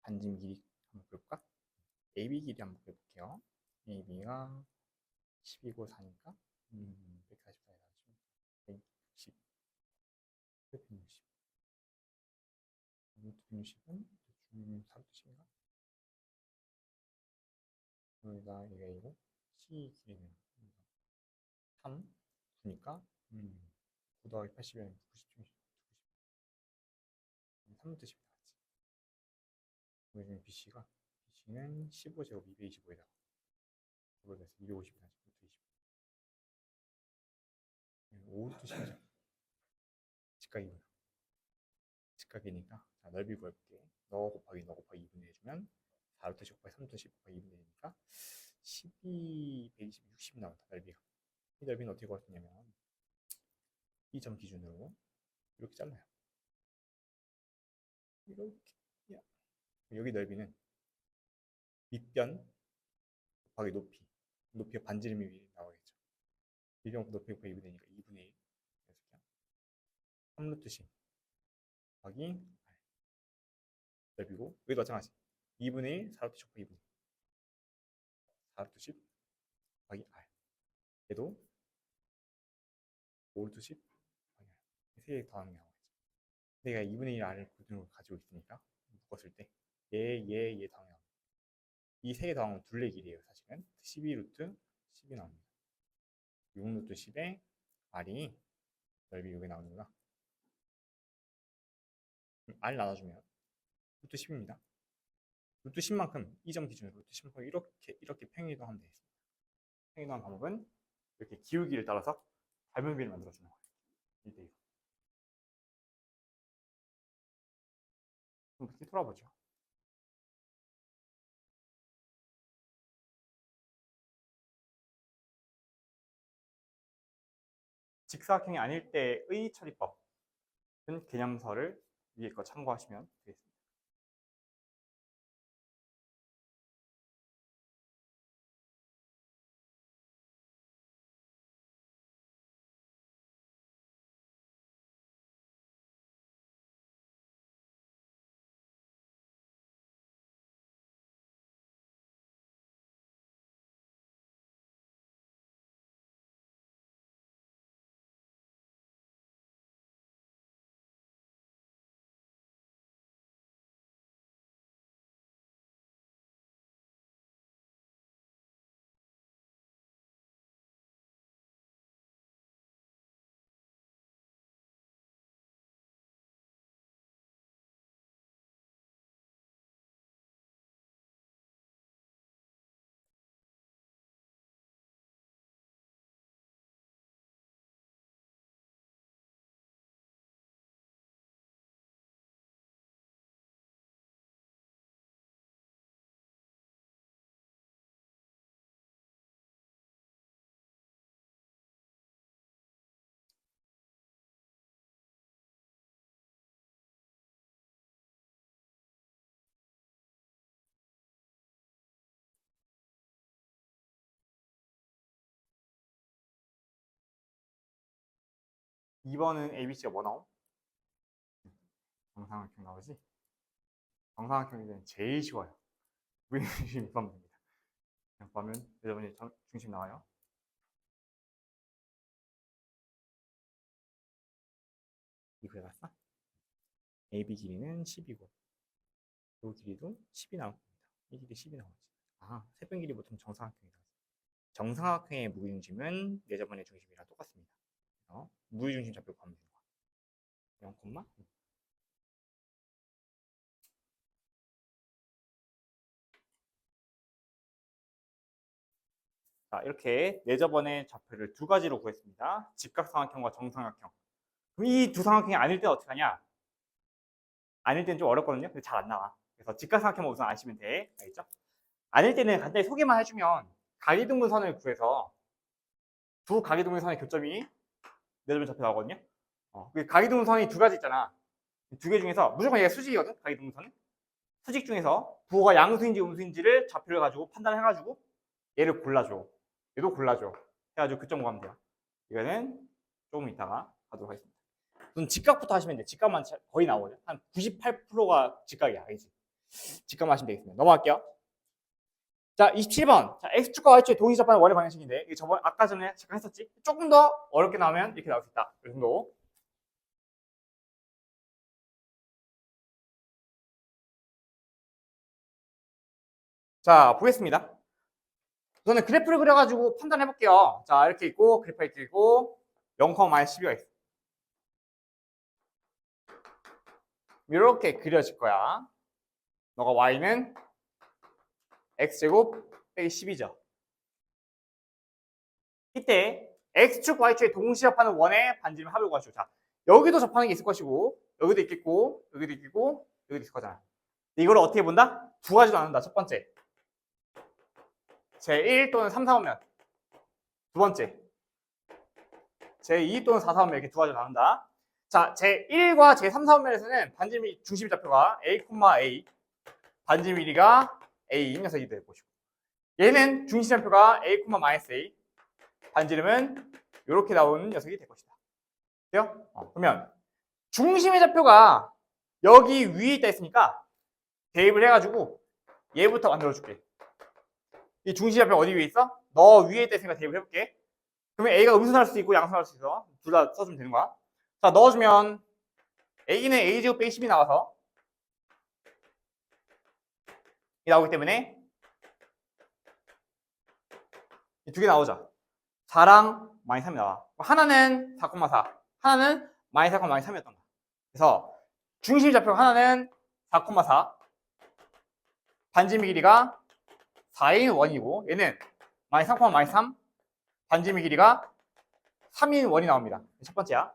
반지름 길이 한번 볼까? AB 길이 한번 볼게요. AB가 12고 4니까 144에 160, 160. 루트 160은 대충 4루트 10인가? 여기가 얘가 이고 C 길이는 3, 9니까 9 더하기 80이면 90, 3루트 10이 나왔지. 여기 BC는 15제곱 225에다가 그걸 해서 250이 나지. 루트 20. 5루트 10이죠. 직각이고요. 직각이니까 자, 넓이 구해볼게. 너 곱하기 2분의 해주면 4루트 10 곱하기 3루트 10 곱하기 2분의 되니까 12, 120, 60 나온다. 넓이가. 이 넓이는 어떻게 구할 수 있냐면 이 점 기준으로 이렇게 잘라요. 이렇게. 여기 넓이는 밑변 곱하기 높이가 반지름이 나오겠죠. 1제곱 높이 곱하기 2분의 1이니까 2분의 1. 3루트 10 더하기 넓이고 여기도 마찬가지. 2분의 1 4루트 10 곱하기 2분의 1 4루트 10 더하기 r. 얘도 5루트 10 더하기 r. 3개 더하는 게 나오겠죠. 내가 2분의 1 r을 고등으로 가지고 있으니까 묶었을 때 얘 더하면 이 3개 더하면 둘레 길이에요. 사실은 12루트 10이 나옵니다. 6루트 10에 r이 넓이 여기 나오는구나. r 나눠주면 루트 10입니다. 루트 10만큼 이 점 기준으로 루트 10만큼 이렇게 평행이동하면 되겠습니다. 평행이동한 방법은 이렇게 기울기를 따라서 닮은비를 만들어주는 거예요. 1대1. 그럼 이렇게 돌아보죠. 직사각형이 아닐 때의 처리법은 개념서를 위에 거 참고하시면 되겠습니다. 이번은 ABC가 뭐 나옴? 정삼각형 나오지? 정삼각형이 제일 쉬워요. 무게중심 입하면 됩니다. 그냥 보면 여러분이 중심 나와요. 이거 해봤어? AB 길이는 10이고 이 길이도 10이 나올 겁니다. 이 길이 10이 나오지. 아, 세변 길이 보통 정삼각형이다. 정삼각형의 무게중심은 예저번의 중심이랑 똑같습니다. 무게중심 좌표 구하면 되는 거야. 0, 자, 이렇게 예저번의 좌표를 두 가지로 구했습니다. 직각삼각형과 정삼각형. 그럼 이 두 삼각형이 아닐 때는 어떻게 하냐? 아닐 때는 좀 어렵거든요. 근데 잘 안 나와. 그래서 직각삼각형만 우선 아시면 돼. 알겠죠? 아닐 때는 간단히 소개만 해주면 가기등분선을 구해서 두 가기등분선의 교점이 예저번 좌표 나오거든요. 가기등분선이 두 가지 있잖아. 두 개 중에서 무조건 얘가 수직이거든. 가기등분선은. 수직 중에서 부호가 양수인지 음수인지를 좌표를 가지고 판단해가지고 얘를 골라줘. 얘도 골라줘. 해가지고 교점 구하면 돼요. 이거는 조금 이따가 하도록 하겠습니다. 우선 직각부터 하시면 돼. 직각만 거의 나오거든요. 한 98%가 직각이야. 알지? 직각만 하시면 되겠습니다. 넘어갈게요. 자, 27번. 자, X축과 Y축의 동시접하는 원의 방정식인데, 이게 아까 전에 잠깐 했었지? 조금 더 어렵게 나오면 이렇게 나올 수 있다. 이 정도. 자, 보겠습니다. 우선은 그래프를 그려가지고 판단해 볼게요. 자, 이렇게 있고, 그래프가 이렇게 있고, 0,-12가 있어. 이렇게 그려질 거야. 너가 Y는 X제곱 빼기 10이죠. 이때 X축, Y축의 동시접하는 원의 반지름 합을 구하시오. 자, 여기도 접하는 게 있을 것이고, 여기도 있겠고, 여기도 있겠고, 여기도 있을 거잖아. 이걸 어떻게 본다? 두 가지로 나눈다. 첫 번째, 제1 또는 3, 4원면. 두 번째, 제2 또는 4, 4원면 이렇게 두 가지로 나눈다. 자, 제1과 제3, 4원면에서는 반지름 중심 좌표가 A, A, 반지름 길이가 A인 녀석이 될 것이고, 얘는 중심 좌표가 A, -A, 반지름은 이렇게 나오는 녀석이 될 것이다. 돼요? 그러면 중심의 좌표가 여기 위에 있다 했으니까 대입을 해가지고 얘부터 만들어줄게. 이 중심의 좌표가 어디 위에 있어? 너 위에 있다 했으니까 대입을 해볼게. 그러면 A가 음수할 수도 있고 양수할 수도 있어. 둘 다 써주면 되는 거야. 자, 넣어주면 A는 A제곱 빼기 10이 나와서 이 나오기 때문에 이 두 개 나오죠. 4랑 마이너스 3이 나와. 하나는 4,4, 하나는 마이너스 4, 마이너스 3이었던 거야. 그래서 중심 좌표 하나는 4,4, 반지름 길이가 4인 원이고 얘는 마이너스 3, 마이너스 3, 반지름 길이가 3인 원이 나옵니다. 첫 번째야.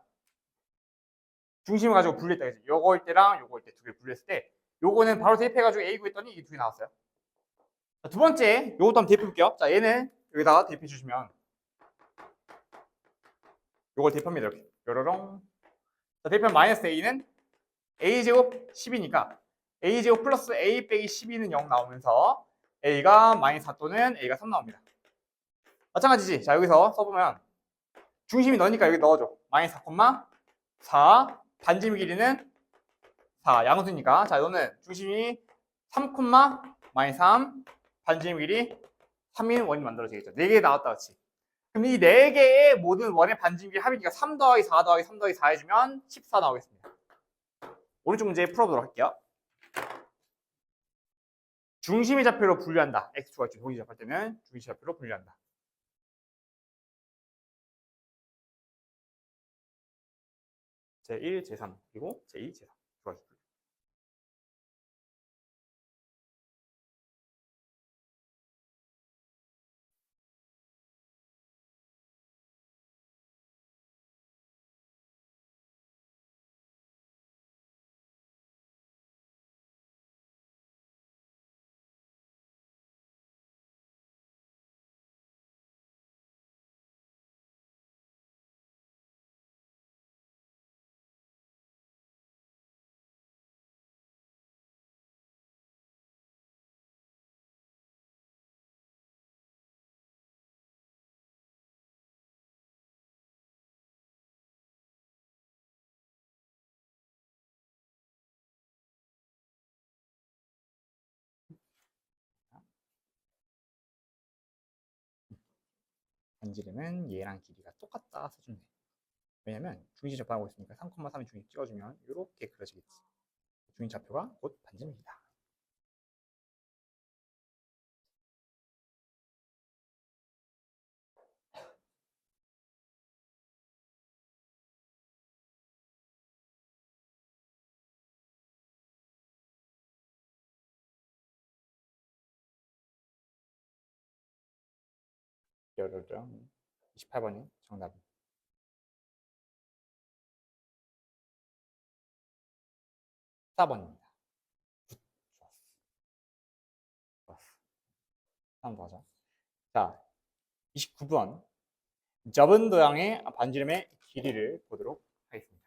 중심을 가지고 분리했다 그랬지. 요거일 때랑 요거일 때 두 개 분리했을 때 요거는 바로 대입해가지고 A 구했더니 이게 두 개 나왔어요. 자, 두 번째 요것도 한번 대입해볼게요. 자, 얘는 여기다가 대입해 주시면 요걸 대입합니다. 이렇게 요로롱. 자, 대입하면 마이너스 A는 A제곱 10이니까 A제곱 플러스 A 빼기 12는 0 나오면서 A가 마이너스 4 또는 A가 3 나옵니다. 마찬가지지. 자, 여기서 써보면 중심이 너니까 여기 넣어줘. 마이너스 4,4, 반지름 길이는 4, 양수니까. 자, 너는 중심이 3, 마이너스 3, 반지름 길이 3인 원이 만들어지겠죠. 4개 나왔다, 그렇지? 그럼 이 4개의 모든 원의 반지름 길이 합이니까 3 더하기 4 더하기 3 더하기 4 해주면 14 나오겠습니다. 오른쪽 문제 풀어보도록 할게요. 중심의 좌표로 분류한다. X축과 Y축 동시 접할 때는 중심 좌표로 분류한다. 제1, 제3, 그리고 제2, 제3. 좋아요. 반지름은 얘랑 길이가 똑같다 써주면 돼. 왜냐면 중심 접하고 있으니까 3,3이 중심 찍어주면 이렇게 그려지겠지. 중심 좌표가 곧 반지름이다. 열혈정 28번이 정답입니다. 4번입니다. 좋았어. 다음 더 하자. 자, 29번. 접은 도형의 반지름의 길이를 보도록 하겠습니다.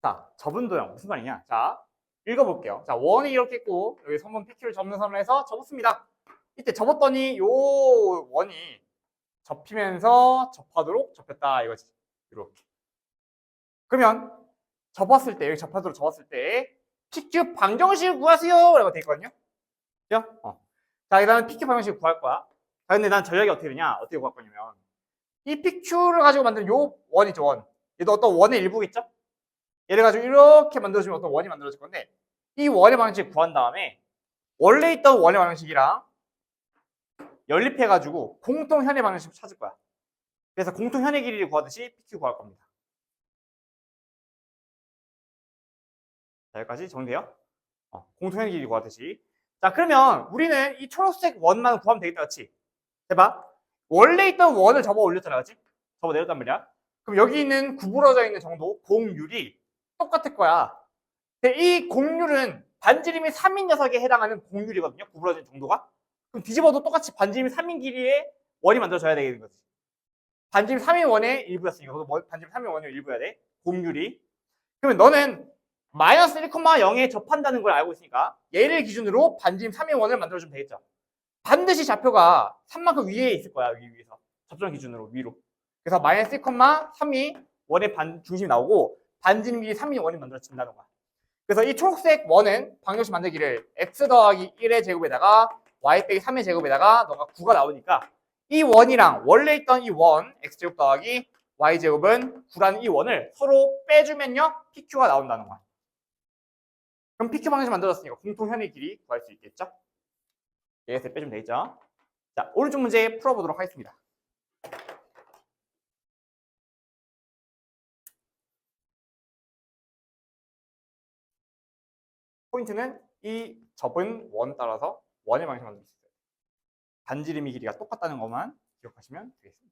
자, 접은 도형 무슨 말이냐? 자, 읽어볼게요. 자, 원이 이렇게 있고 여기 선분 PQ를 접는 선을 해서 접었습니다. 이때 접었더니 요 원이 접히면서 접하도록 접혔다 이거지. 이렇게. 그러면 접었을 때 여기 접하도록 접었을 때 PQ 방정식을 구하세요 라고 돼 있거든요. 그죠? 자, 그다음에 PQ 방정식을 구할 거야. 자, 근데 난 전략이 어떻게 되냐? 어떻게 구할 거냐면 이 PQ를 가지고 만든 요 원이죠, 원. 얘도 어떤 원의 일부겠죠? 얘를 가지고 이렇게 만들어주면 어떤 원이 만들어질 건데 이 원의 방정식을 구한 다음에 원래 있던 원의 방정식이랑 연립해가지고 공통현의 방정식을 찾을 거야. 그래서 공통현의 길이를 구하듯이 PQ 구할 겁니다. 자, 여기까지 정리돼요? 공통현의 길이 구하듯이. 자, 그러면 우리는 이 초록색 원만 구하면 되겠다, 그렇지? 해봐. 원래 있던 원을 접어 올렸잖아, 그렇지? 접어 내렸단 말이야. 그럼 여기 있는 구부러져 있는 정도 공률이 똑같을 거야. 근데 이 공률은 반지름이 3인 녀석에 해당하는 공률이거든요. 구부러진 정도가. 그럼 뒤집어도 똑같이 반지름이 3인 길이의 원이 만들어져야 되는 거지. 반지름 3인 원의 일부였으니까 반지름 3인 원의 일부여야 돼. 공률이. 그러면 너는 마이너스 1,0에 접한다는 걸 알고 있으니까 얘를 기준으로 반지름 3의 원을 만들어주면 되겠죠. 반드시 좌표가 3만큼 위에 있을 거야. 위에서. 접점 기준으로 위로. 그래서 마이너스 1,3이 원의 중심이 나오고 반지름 길이 3이 원이 만들어진다는 거야. 그래서 이 초록색 원은 방정식 만들기를 x 더하기 1의 제곱에다가 y 빼기 3의 제곱에다가 너가 9가 나오니까 이 원이랑 원래 있던 이 원 x제곱 더하기 y제곱은 9라는 이 원을 서로 빼주면요 PQ가 나온다는 거야. 그럼 PQ 방정식 만들어졌으니까 공통현의 길이 구할 수 있겠죠? 여기서 빼주면 되겠죠? 자, 오른쪽 문제 풀어보도록 하겠습니다. 포인트는 이 접은 원 따라서 원의 방정식 만들 수 있어요. 반지름이 길이가 똑같다는 것만 기억하시면 되겠습니다.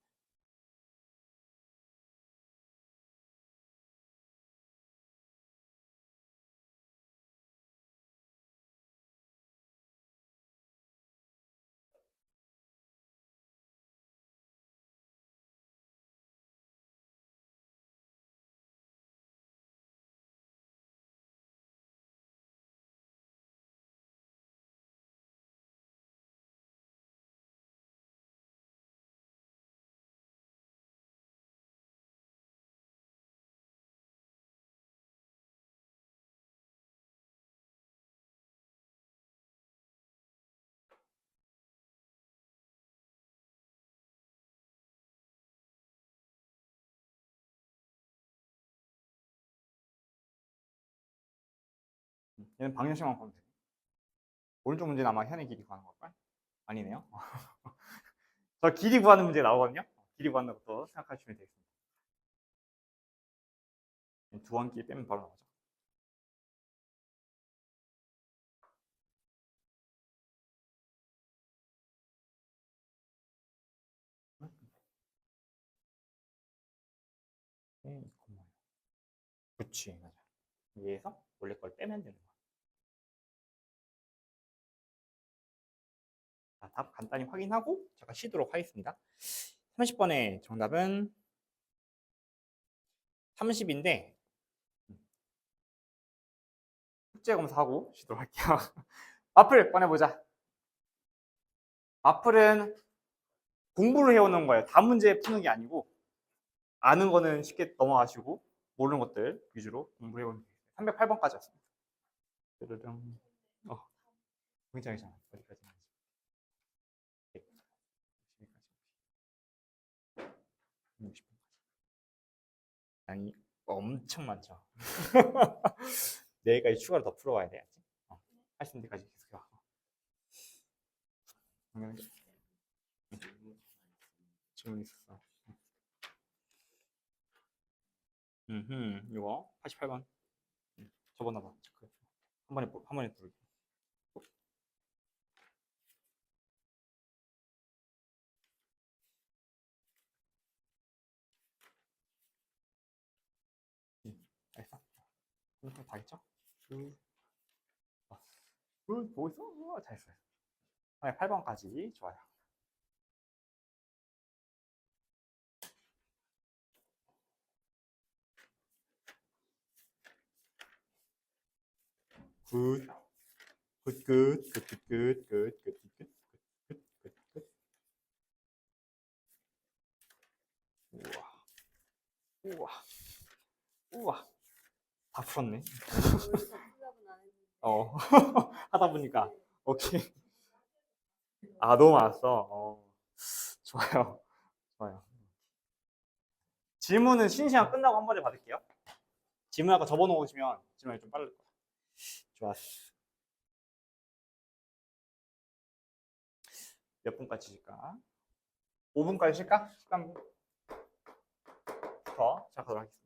얘는 방정식만 보면 돼요. 오른쪽 문제는 아마 현의 길이 구하는 걸까요? 아니네요. 저 길이 구하는 문제 나오거든요. 길이 구하는 것도 생각하시면 되겠습니다. 두 원끼리 빼면 바로 나오죠. 그치, 맞아. 위에서 원래 걸 빼면 되는 거야. 자, 답 간단히 확인하고 잠깐 쉬도록 하겠습니다. 30번의 정답은 30인데 숙제 검사하고 쉬도록 할게요. 마플 꺼내보자. 마플은 공부를 해오는 거예요. 다 문제 푸는 게 아니고 아는 거는 쉽게 넘어가시고 모르는 것들 위주로 공부를 해오는 게 308번까지 왔습니다. 굉장히 잘 어디까지 양이 엄청 많죠. 내일까지 추가로 더 풀어와야 돼야지. 할 수 있는 데까지 계속 해와. 질문 있었어. 이거 88번. 접었나 봐. 한 번에 부르기. 알겠어. 다 했죠? 보고 있어? 잘했어요. 8번까지 좋아요. 굿. 우와. 우와. 다 풀었네. 하다 보니까. 오케이. 아, 너무 많았어. 좋아요. 좋아요. 질문은 쉬는 시간 끝나고 한 번에 받을게요. 질문 아까 접어놓으시면 질문이 좀 빠를 거야. 좋았어. 몇 분까지 쉴까? 5분까지 쉴까? 13분. 더 시작하도록 하겠습니다.